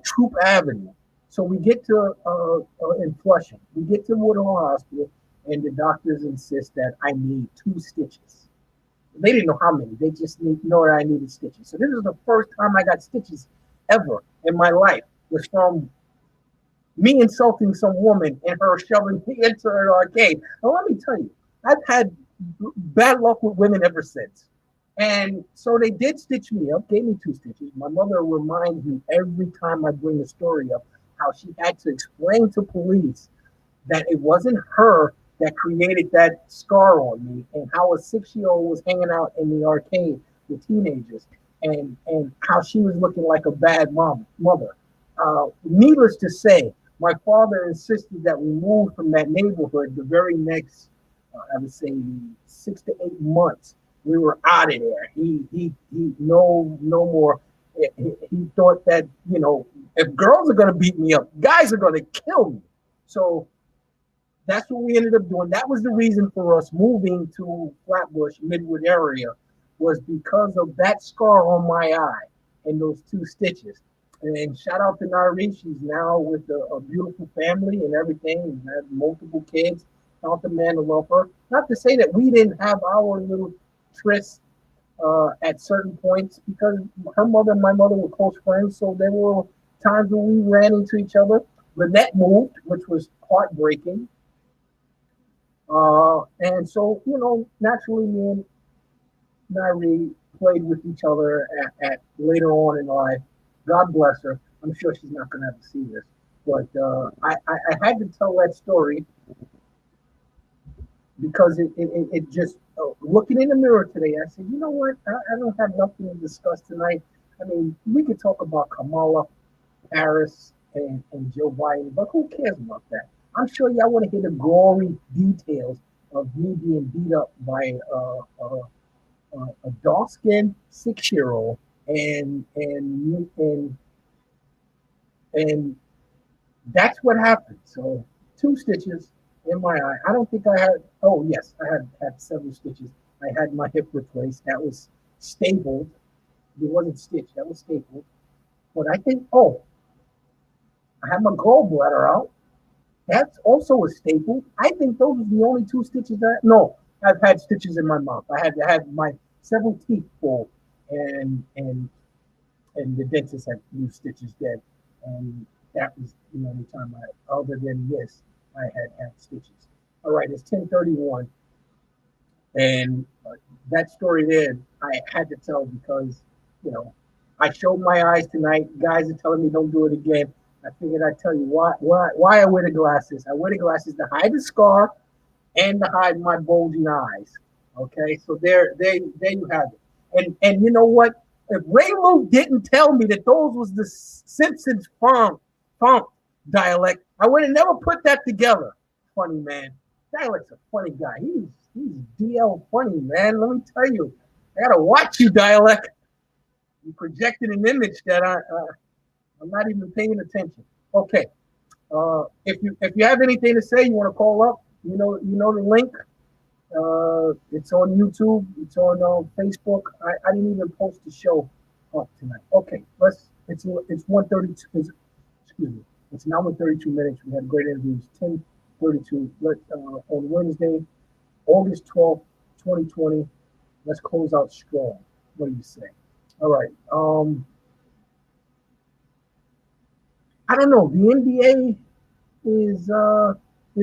Troop Avenue. So we get to in Flushing. We get to Woodhall Hospital, and the doctors insist that I need 2 stitches. They didn't know how many. They just know that I needed stitches. So this is the first time I got stitches ever in my life. Was from me insulting some woman and her shoving me into an arcade. Now let me tell you, I've had bad luck with women ever since. And so they did stitch me up, gave me 2 stitches. My mother reminds me every time I bring the story up how she had to explain to police that it wasn't her that created that scar on me, and how a 6-year-old was hanging out in the arcade with teenagers, and how she was looking like a bad mother. Needless to say, my father insisted that we move from that neighborhood the very next, I would say, 6 to 8 months. We were out of there. He no more. He thought that, you know, if girls are going to beat me up, guys are going to kill me. So that's what we ended up doing. That was the reason for us moving to Flatbush, Midwood area, was because of that scar on my eye and those 2 stitches. And shout out to Nari. She's now with a beautiful family and everything, and had multiple kids. Out the man to love her. Not to say that we didn't have our little trysts at certain points, because her mother and my mother were close friends. So there were times when we ran into each other. Lynette moved, which was heartbreaking. And so, you know, naturally, me and Nairi played with each other at later on in life. God bless her. I'm sure she's not going to have to see this. But I had to tell that story because it just, looking in the mirror today, I said, you know what? I don't have nothing to discuss tonight. I mean, we could talk about Kamala Harris and Joe Biden, but who cares about that? I'm sure y'all want to hear the gory details of me being beat up by a dark-skinned 6-year-old, and that's what happened. So 2 stitches in my eye. I don't think I had. Oh yes, I had several stitches. I had my hip replaced. That was stapled. It wasn't stitched. That was stapled. But I think. Oh, I had my gallbladder out. That's also a staple. I think those are the only 2 stitches that. No, I've had stitches in my mouth. I had my several teeth pulled, and the dentist had used stitches then, and that was the only time other than this, I had stitches. All right, it's 10:31, and that story there, I had to tell because, you know, I showed my eyes tonight. Guys are telling me don't do it again. I figured I'd tell you why I wear the glasses. I wear the glasses to hide the scar and to hide my bulging eyes. Okay, so there you have it. And you know what? If Ray Luke didn't tell me that those was the Simpsons funk dialect, I would have never put that together. Funny man. Dialect's a funny guy. He's DL funny, man. Let me tell you. I gotta watch you, Dialect. You projected an image that I'm not even paying attention. Okay. If you have anything to say, you want to call up. You know the link. It's on YouTube. It's on Facebook. I didn't even post the show up tonight. Okay, it's 1:32. Excuse me. It's now 1:32 minutes. We had great interviews. 10:32. On Wednesday, August 12th, 2020. Let's close out strong. What do you say? All right. I don't know. The NBA is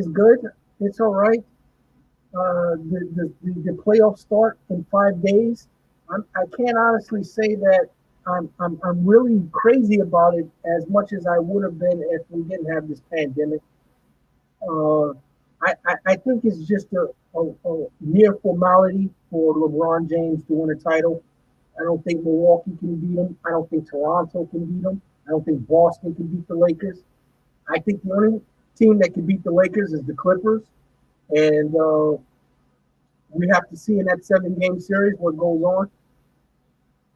good. It's all right. The playoffs start in 5 days. I can't honestly say that I'm really crazy about it as much as I would have been if we didn't have this pandemic. Uh, I think it's just a mere formality for LeBron James to win a title. I don't think Milwaukee can beat him. I don't think Toronto can beat him. I don't think Boston can beat the Lakers. I think the only team that can beat the Lakers is the Clippers. And we have to see in that 7-game series what goes on.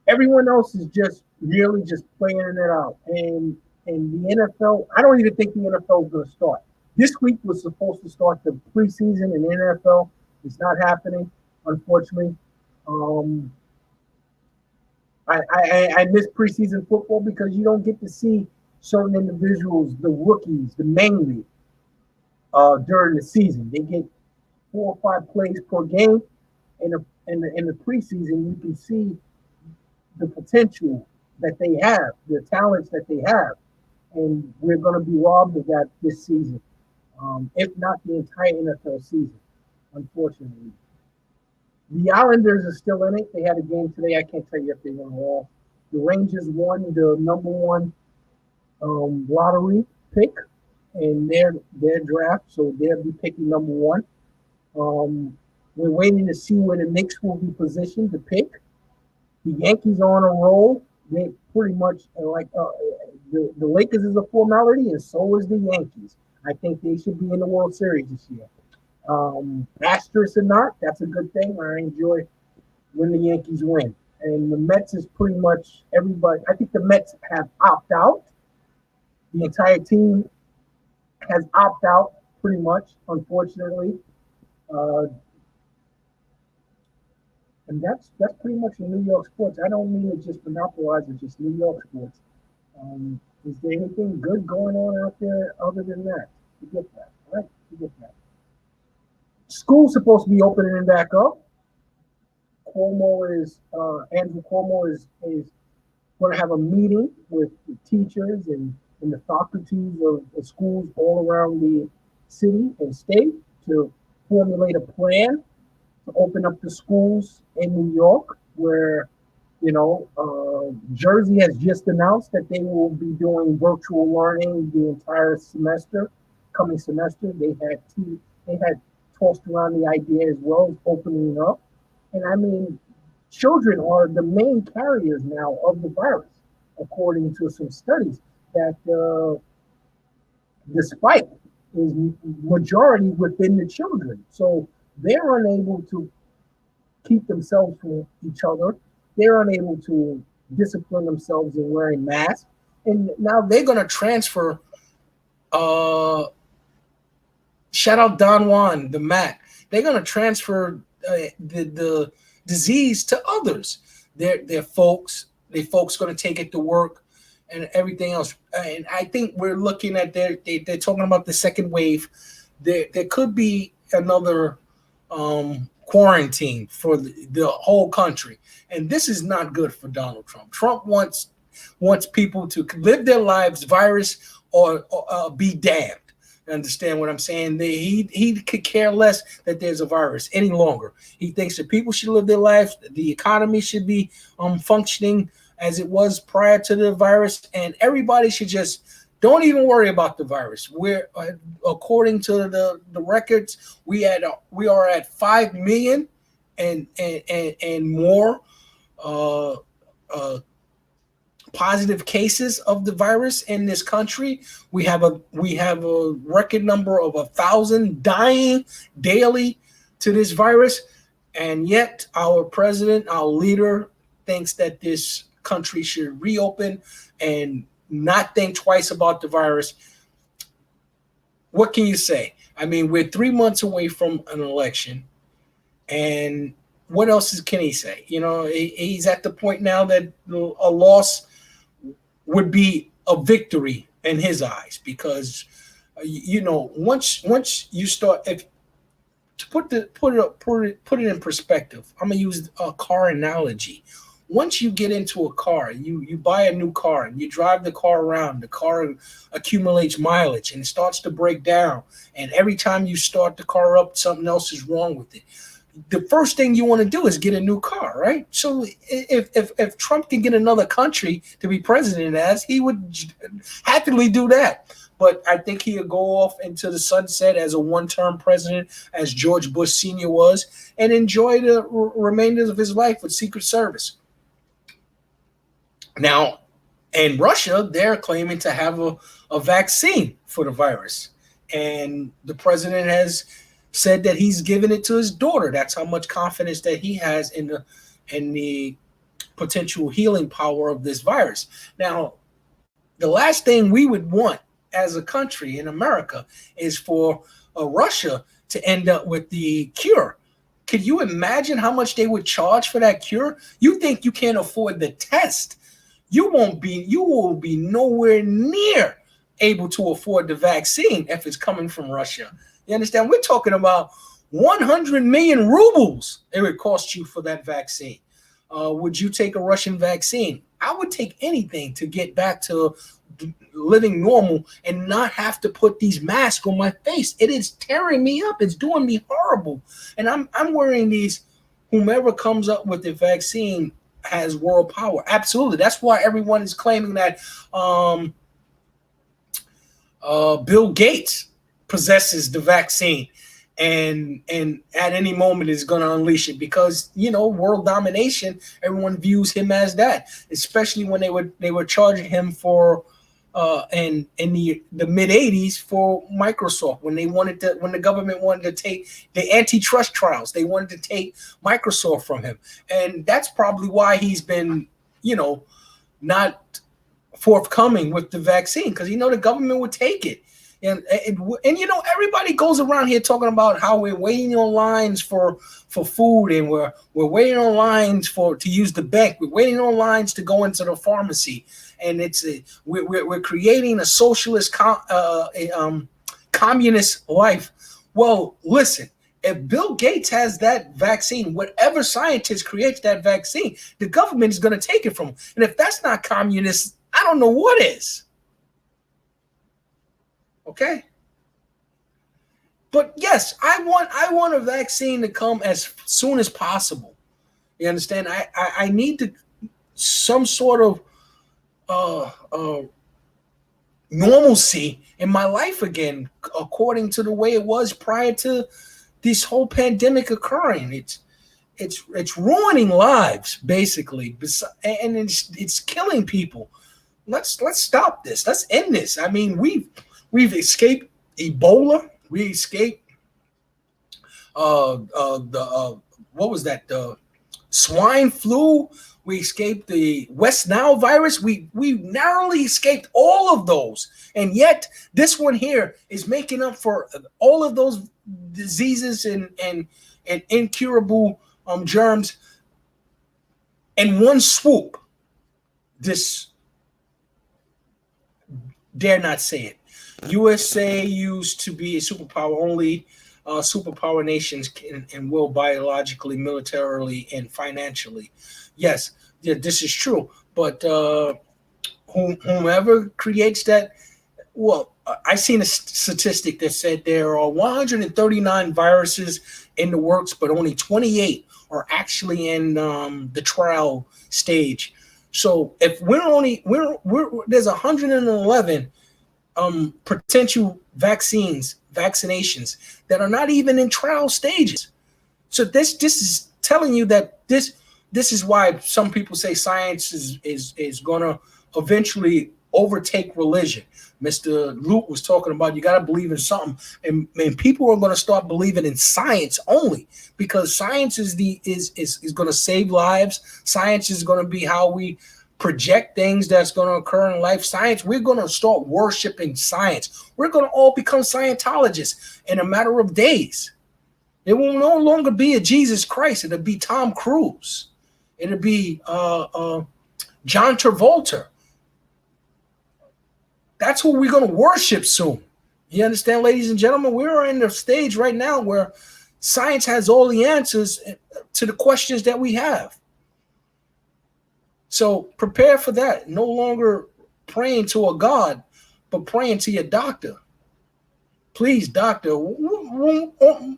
Everyone else is just really just playing it out. And the NFL, I don't even think the NFL is going to start. This week was supposed to start the preseason in the NFL. It's not happening, unfortunately. I miss preseason football because you don't get to see certain individuals, the rookies, the mainly during the season. They get 4 or 5 plays per game. In the preseason, you can see the potential that they have, the talents that they have, and we're going to be robbed of that this season, if not the entire NFL season, unfortunately. The Islanders are still in it. They had a game today. I can't tell you if they won all. The Rangers won the number 1 lottery pick in their draft, so they'll be picking number 1. We're waiting to see where the Knicks will be positioned to pick. The Yankees are on a roll. They pretty much the Lakers is a formality, and so is the Yankees. I think they should be in the World Series this year. Asterisk or not, that's a good thing. I enjoy when the Yankees win. And the Mets is pretty much everybody. I think the Mets have opted out. The entire team has opted out pretty much, unfortunately. And that's pretty much in New York sports. I don't mean to just monopolize it, just New York sports. Is there anything good going on out there other than that? Forget that, right? Forget that. School's supposed to be opening back up. Andrew Cuomo is going to have a meeting with the teachers and the faculties of schools all around the city and state to formulate a plan to open up the schools in New York, where Jersey has just announced that they will be doing virtual learning the entire semester, coming semester. They had tossed around the idea as well as opening it up. And I mean, children are the main carriers now of the virus, according to some studies, that the spike is majority within the children. So they're unable to keep themselves from each other. They're unable to discipline themselves in wearing masks. And now they're going to transfer. Shout out Don Juan, the Mac. They're going to transfer the disease to others. Their folks going to take it to work and everything else. And I think we're looking at they're talking about the second wave. There could be another quarantine for the whole country, and this is not good for Donald Trump. Trump wants people to live their lives, virus or be damned. Understand what I'm saying? He could care less that there's a virus any longer. He thinks that people should live their lives. The economy should be functioning as it was prior to the virus, and everybody should just don't even worry about the virus. We're according to the records, we are at 5 million and more positive cases of the virus in this country. We have a record number of 1,000 dying daily to this virus, and yet our president, our leader, thinks that this country should reopen and not think twice about the virus. What can you say? I mean, we're 3 months away from an election, and what else can he say? He's at the point now that a loss would be a victory in his eyes, because once you start, if to put it in perspective, I'm gonna use a car analogy. Once you get into a car, you buy a new car and you drive the car around, the car accumulates mileage and it starts to break down. And every time you start the car up, something else is wrong with it. The first thing you want to do is get a new car, right? So if Trump can get another country to be president as, he would happily do that. But I think he'll go off into the sunset as a one-term president, as George Bush Sr. was, and enjoy the remainder of his life with Secret Service. Now, in Russia, they're claiming to have a vaccine for the virus. And the president has said that he's given it to his daughter. That's how much confidence that he has in the potential healing power of this virus. Now, the last thing we would want as a country in America is for Russia to end up with the cure. Could you imagine how much they would charge for that cure? You think you can't afford the test? You will be nowhere near able to afford the vaccine if it's coming from Russia. You understand? We're talking about 100 million rubles it would cost you for that vaccine. Would you take a Russian vaccine? I would take anything to get back to living normal and not have to put these masks on my face. It is tearing me up. It's doing me horrible. And I'm wearing these. Whomever comes up with the vaccine has world power. Absolutely. That's why everyone is claiming that Bill Gates possesses the vaccine and at any moment is going to unleash it, because world domination, everyone views him as that, especially when they were charging him for in the mid 80s for Microsoft, when the government wanted to take the antitrust trials, they wanted to take Microsoft from him. And that's probably why he's been not forthcoming with the vaccine, because the government would take it. And everybody goes around here talking about how we're waiting on lines for food, and we're waiting on lines to use the bank. We're waiting on lines to go into the pharmacy, and we're creating a socialist communist life. Well, listen, if Bill Gates has that vaccine, whatever scientist creates that vaccine, the government is going to take it from him. And if that's not communist, I don't know what is. Okay. But yes, I want a vaccine to come as soon as possible. You understand? I need some sort of normalcy in my life again, according to the way it was prior to this whole pandemic occurring. It's ruining lives, basically, and it's killing people. Let's stop this. Let's end this. I mean, we've escaped Ebola. We escaped what was that? The swine flu. We escaped the West Nile virus. We narrowly escaped all of those, and yet this one here is making up for all of those diseases and incurable germs in one swoop. This, dare not say it. USA used to be a superpower. Only superpower nations can and will biologically, militarily, and financially. Yes, yeah, this is true. But whomever creates that, well, I seen a statistic that said there are 139 viruses in the works, but only 28 are actually in the trial stage. So if there's 111 potential vaccinations that are not even in trial stages. So this is telling you that this is why some people say science is going to eventually overtake religion. Mr. Luke was talking about you got to believe in something, and people are going to start believing in science only, because science is going to save lives. Science is going to be how we project things that's going to occur in life. Science, we're going to start worshiping science. We're going to all become Scientologists in a matter of days. It will no longer be a Jesus Christ. It'll be Tom Cruise. It'll be John Travolta. That's who we're going to worship soon. You understand, ladies and gentlemen? We're in the stage right now where Science has all the answers to the questions that we have. So prepare for that. No longer praying to a God, but praying to your doctor. Please, doctor, when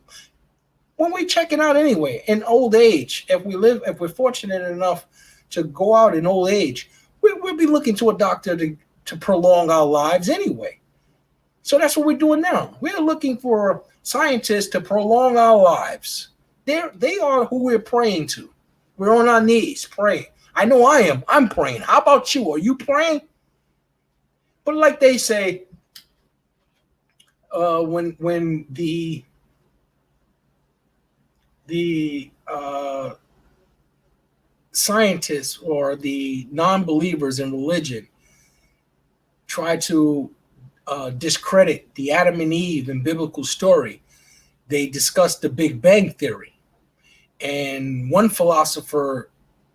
we checking out anyway, in old age, if we're fortunate enough to go out in old age, we'll be looking to a doctor to prolong our lives anyway. So that's what we're doing now. We're looking for scientists to prolong our lives. They are who we're praying to. We're on our knees praying. I know I am. I'm praying. How about you? Are you praying? But like they say, when the scientists or the non-believers in religion try to discredit the Adam and Eve and biblical story, they discuss the Big Bang Theory. And one philosopher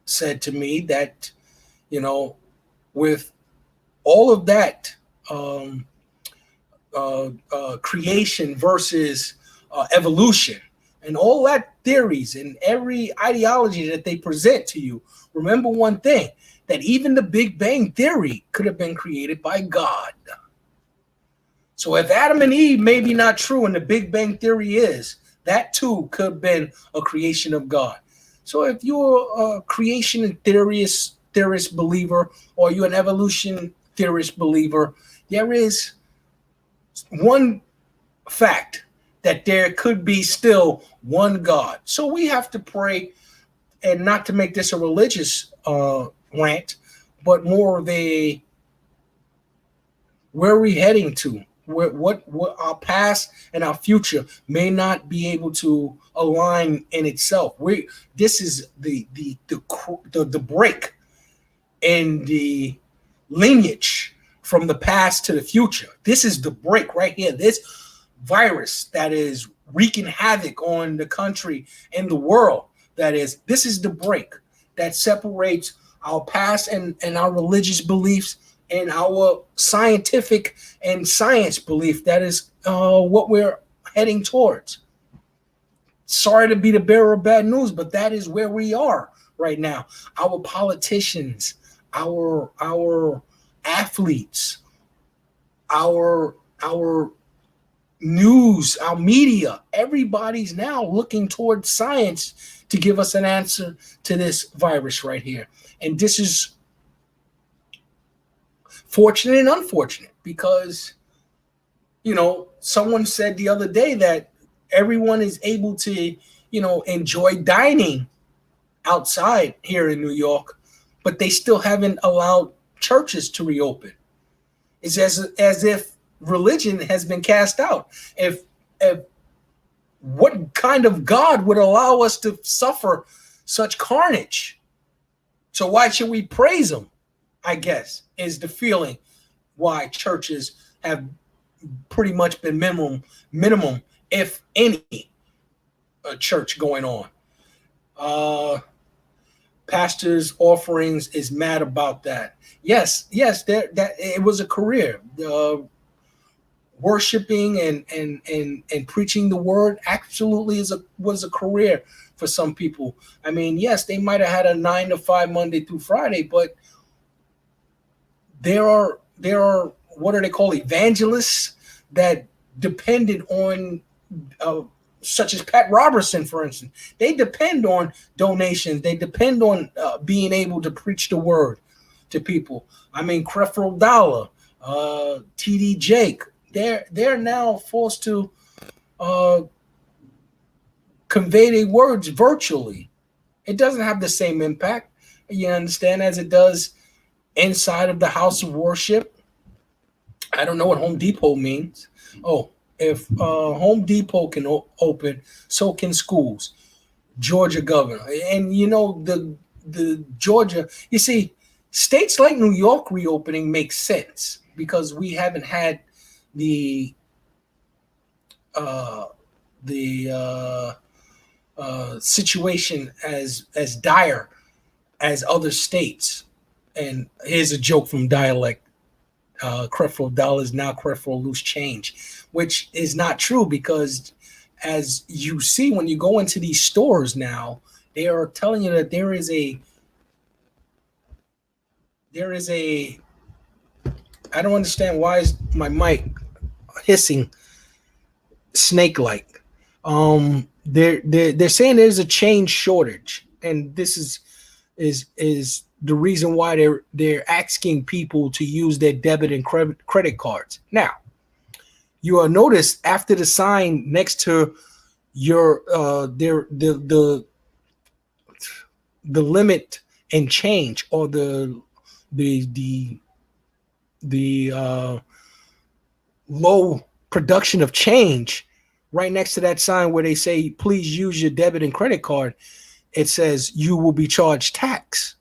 said to me that, with all of that creation versus evolution and all that theories and every ideology that they present to you, remember one thing, that even the Big Bang Theory could have been created by God. So if Adam and Eve may be not true and the Big Bang Theory is, that too could have been a creation of God. So if you're a creation theorist believer, or you're an evolution theorist believer, there is one fact, that there could be still one God. So we have to pray, and not to make this a religious rant, but more of a, where are we heading to? What our past and our future may not be able to align in itself. This is the break in the lineage from the past to the future. This is the break right here. This virus that is wreaking havoc on the country and the world. This is the break that separates our past and our religious beliefs and our scientific and science belief. That is what we're heading towards. Sorry to be the bearer of bad news, but that is where we are right now. Our politicians, our athletes, our news, our media, everybody's now looking towards science to give us an answer to this virus right here. And this is fortunate and unfortunate because, someone said the other day that everyone is able to, enjoy dining outside here in New York, but they still haven't allowed churches to reopen. It's as if religion has been cast out. If what kind of God would allow us to suffer such carnage? So why should we praise him? I guess is the feeling why churches have pretty much been minimum, if any, church going on. Pastors' offerings is mad about that. Yes, that it was a career. Worshiping and preaching the word absolutely was a career for some people. I mean, yes, they might have had a 9 to 5 Monday through Friday, but there are what are they called, evangelists that depended on such as Pat Robertson, for instance. They depend on donations. They depend on being able to preach the word to people. I mean, Creflo Dollar, TD Jake, they're now forced to convey their words virtually. It doesn't have the same impact, you understand, as it does inside of the house of worship. I don't know what Home Depot means. Oh, if Home Depot can open, so can schools. Georgia governor. And the Georgia, you see, states like New York reopening makes sense because we haven't had the situation as dire as other states. And here's a joke from dialect. Creflo Dollar is now Creflo Loose Change, which is not true because as you see when you go into these stores now, they are telling you that there is a I don't understand why is my mic hissing snake-like. They're saying there's a change shortage, and this is the reason why they're asking people to use their debit and credit cards. Now, you will notice after the sign next to your the limit and change, or the low production of change, right next to that sign where they say please use your debit and credit card, it says you will be charged tax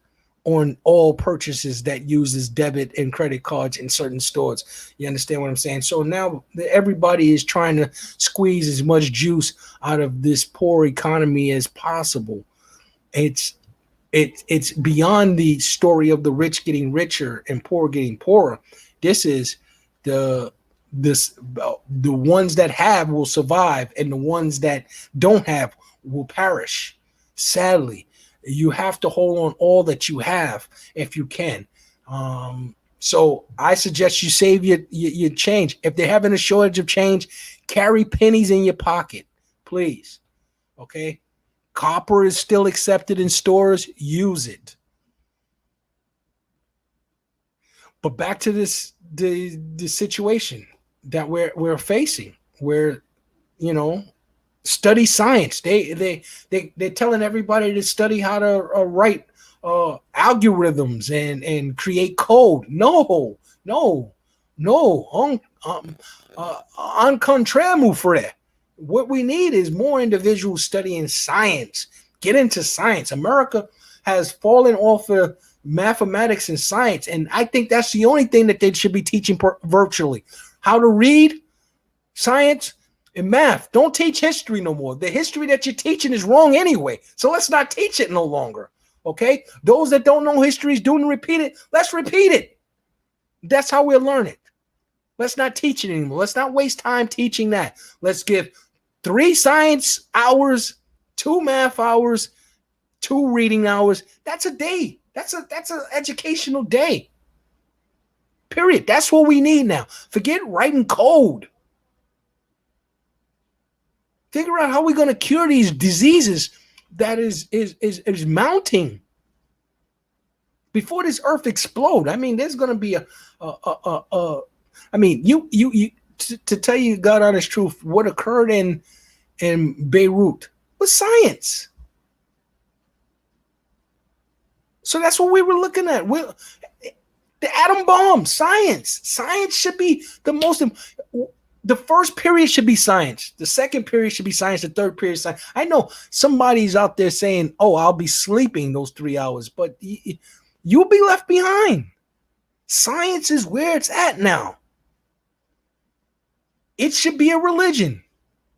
on all purchases that uses debit and credit cards in certain stores. You understand what I'm saying? So now everybody is trying to squeeze as much juice out of this poor economy as possible. It's beyond the story of the rich getting richer and poor getting poorer. This is the ones that have will survive, and the ones that don't have will perish. Sadly, you have to hold on all that you have if you can. So I suggest you save your change. If they're having a shortage of change, carry pennies in your pocket, please. Okay. Copper is still accepted in stores. Use it. But back to the situation that we're facing, where, study science. They're telling everybody to study how to write algorithms and create code. No. En contraire, mon frère. What we need is more individuals studying science. Get into science. America has fallen off of mathematics and science, and I think that's the only thing that they should be teaching virtually. How to read, science, and math. Don't teach history no more. The history that you're teaching is wrong anyway, so let's not teach it no longer. Okay? Those that don't know history is doing repeat it. Let's repeat it. That's how we'll learn it. Let's not teach it anymore. Let's not waste time teaching that. Let's give 3 science hours, 2 math hours, 2 reading hours. That's a day. That's an educational day. Period. That's what we need now. Forget writing code. Figure out how we're going to cure these diseases that is mounting before this earth explode. I mean, there's going to be to tell you God honest truth, what occurred in Beirut was science. So that's what we were looking at. The atom bomb, science. Science should be the first period should be science. The second period should be science. The third period is science. I know somebody's out there saying, oh, I'll be sleeping those 3 hours, but you'll be left behind. Science is where it's at now. It should be a religion.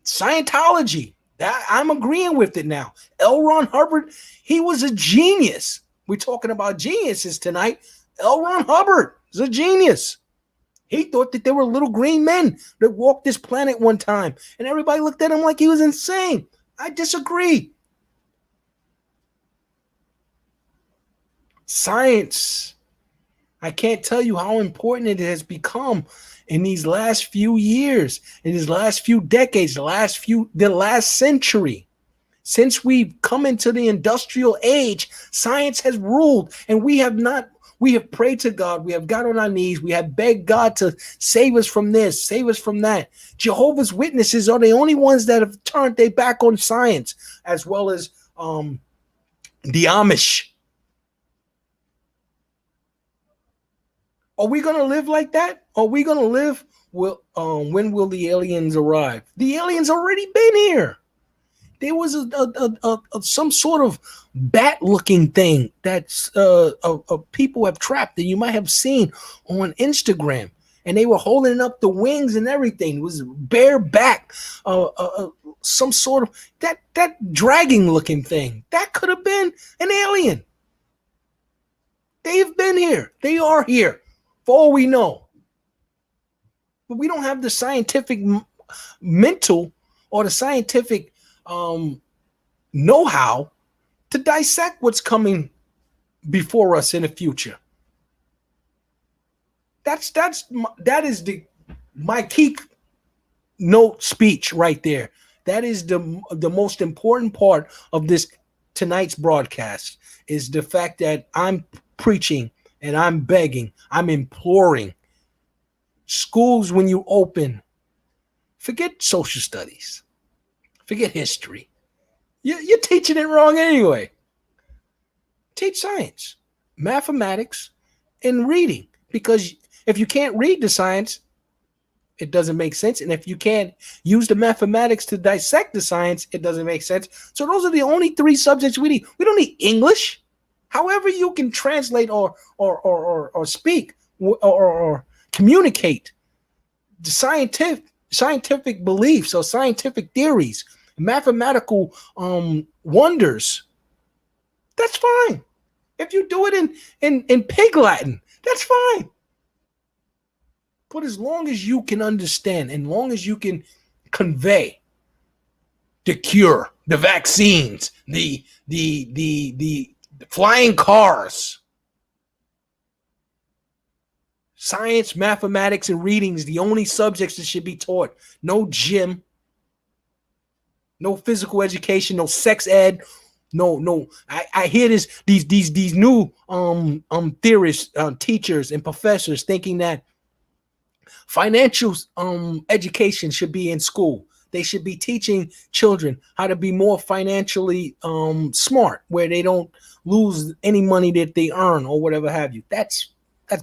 Scientology. I'm agreeing with it now. L. Ron Hubbard, he was a genius. We're talking about geniuses tonight. L. Ron Hubbard is a genius. He thought that there were little green men that walked this planet one time, and everybody looked at him like he was insane. I disagree. Science. I can't tell you how important it has become in these last few years, in these last few decades, the last century. Since we've come into the industrial age, science has ruled, and we have prayed to God. We have got on our knees. We have begged God to save us from this, save us from that. Jehovah's Witnesses are the only ones that have turned their back on science, as well as the Amish. Are we going to live like that? Are we going to live? When will the aliens arrive? The aliens already been here. There was some sort of bat-looking thing that people have trapped that you might have seen on Instagram, and they were holding up the wings and everything. It was bare back, some sort of that dragging-looking thing. That could have been an alien. They've been here. They are here, for all we know. But we don't have the scientific mental or the scientific know-how to dissect what's coming before us in the future. That is my key note speech right there. That is the most important part of this tonight's broadcast, is the fact that I'm preaching and I'm begging, I'm imploring schools, when you open, forget social studies, forget history. You're teaching it wrong anyway. Teach science, mathematics, and reading, because if you can't read the science, it doesn't make sense. And if you can't use the mathematics to dissect the science, it doesn't make sense. So those are the only three subjects we need. We don't need English. However you can translate or speak or communicate the scientific beliefs or scientific theories, mathematical wonders, that's fine. If you do it in pig Latin, that's fine. But as long as you can understand, and long as you can convey the cure, the vaccines, the flying cars, science, mathematics, and reading is the only subjects that should be taught. No gym, no physical education, no sex ed. No. I hear these new theorists, teachers, and professors thinking that financial education should be in school. They should be teaching children how to be more financially smart, where they don't lose any money that they earn or whatever have you. That's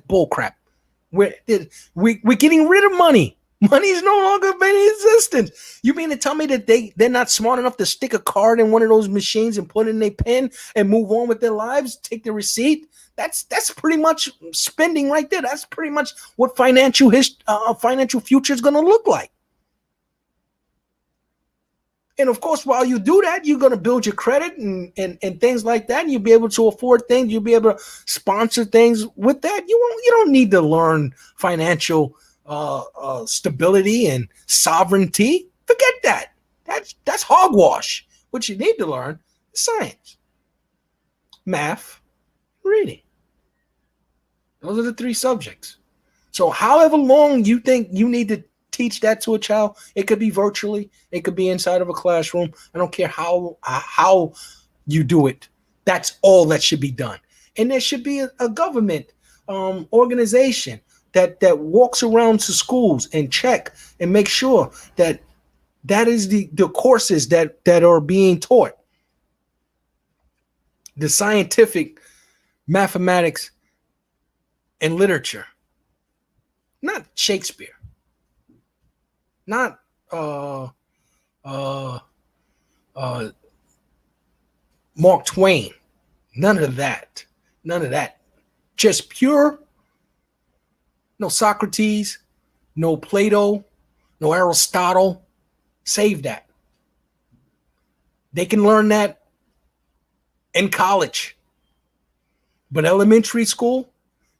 bullcrap. We're getting rid of money. Money is no longer in existence. You mean to tell me that they're not smart enough to stick a card in one of those machines and put in their pen and move on with their lives, take the receipt? That's pretty much spending right there. That's pretty much what financial future is going to look like. And of course, while you do that, you're going to build your credit and things like that. And you'll be able to afford things. You'll be able to sponsor things with that. You don't need to learn financial stability and sovereignty. Forget that. That's hogwash. What you need to learn is science, math, reading. Those are the three subjects. So however long you think you need to teach that to a child, it could be virtually, it could be inside of a classroom. I don't care how you do it. That's all that should be done. And there should be a government organization that walks around to schools and check and make sure that is the courses that are being taught. The scientific, mathematics, and literature. Not Shakespeare. Not Mark Twain. None of that. Just pure. No Socrates, no Plato, no Aristotle. Save that. They can learn that in college. But elementary school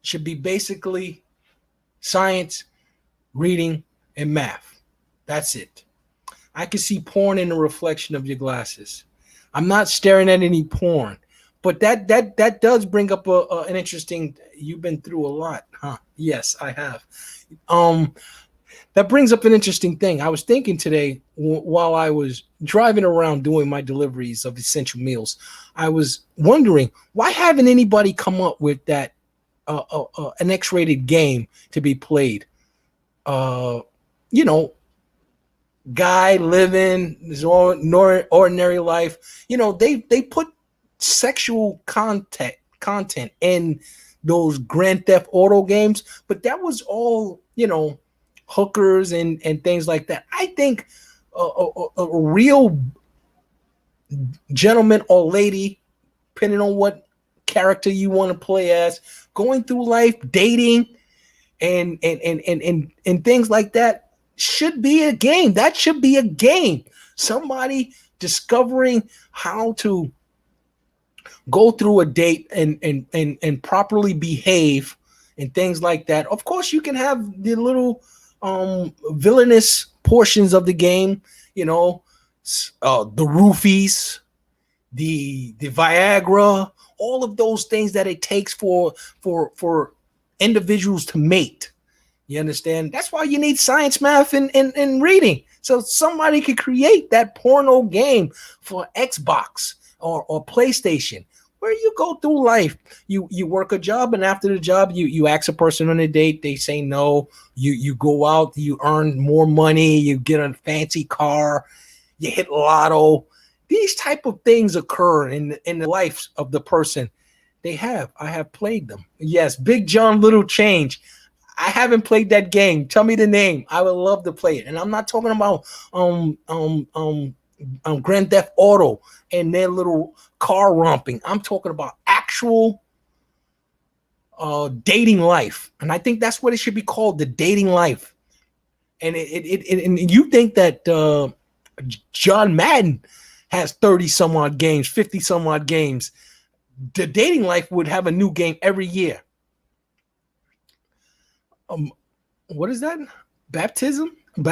should be basically science, reading, and math. That's it. I can see porn in the reflection of your glasses. I'm not staring at any porn, but that does bring up an interesting. You've been through a lot, huh? Yes, I have. That brings up an interesting thing. I was thinking today while I was driving around doing my deliveries of essential meals. I was wondering, why haven't anybody come up with that an X-rated game to be played? Guy living his ordinary life. They put sexual content in those Grand Theft Auto games, but that was all, hookers and things like that. I think a real gentleman or lady, depending on what character you want to play as, going through life, dating, and things like that should be a game. That should be a game. Somebody discovering how to go through a date and properly behave and things like that. Of course, you can have the little villainous portions of the game, you know, the roofies, the Viagra, all of those things that it takes for individuals to mate. You understand? That's why you need science, math, and reading. So somebody could create that porno game for Xbox or PlayStation, where you go through life. You work a job, and after the job, you ask a person on a date. They say no. You go out. You earn more money. You get a fancy car. You hit lotto. These type of things occur in the life of the person. I have played them. Yes, Big John Little Change. I haven't played that game. Tell me the name. I would love to play it. And I'm not talking about Grand Theft Auto and their little car romping. I'm talking about actual dating life. And I think that's what it should be called, the dating life. And and you think that John Madden has 30 some odd games, 50 some odd games. The dating life would have a new game every year. What is that? Baptism? I'm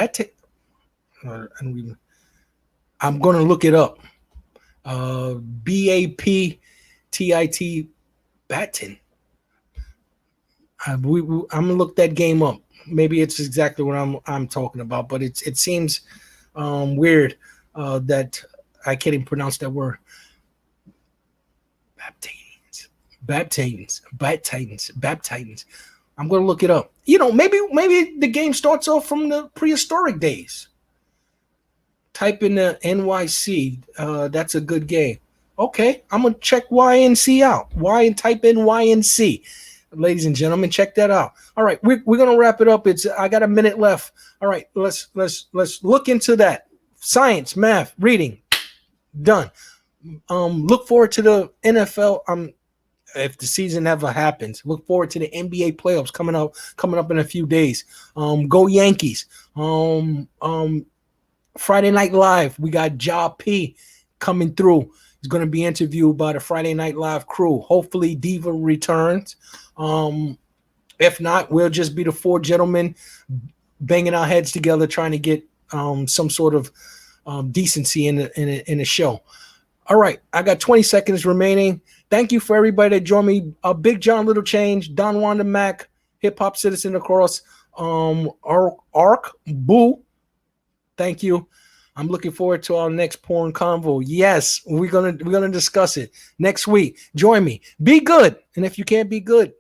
going to look it up. BAPTIT Batin. I'm going to look that game up. Maybe it's exactly what I'm talking about, but it seems weird that I can't even pronounce that word. Baptitans. I'm going to look it up. You know, maybe the game starts off from the prehistoric days. Type in the NYC. That's a good game. Okay, I'm going to check YNC out. Type in YNC. Ladies and gentlemen, check that out. All right, we're going to wrap it up. I got a minute left. All right, let's look into that. Science, math, reading. Done. Look forward to the NFL. If the season ever happens, look forward to the NBA playoffs coming up in a few days. Go Yankees. Friday Night Live, we got Ja P coming through. He's going to be interviewed by the Friday Night Live crew. Hopefully Diva returns. If not, we'll just be the four gentlemen banging our heads together trying to get some sort of decency in the show. All right, I got 20 seconds remaining. Thank you for everybody that joined me. Big John Little Change, Don Wanda Mac, HipHopCitizen across, Ark Boo. Thank you. I'm looking forward to our next porn convo. Yes, we're gonna discuss it next week. Join me. Be good, and if you can't be good,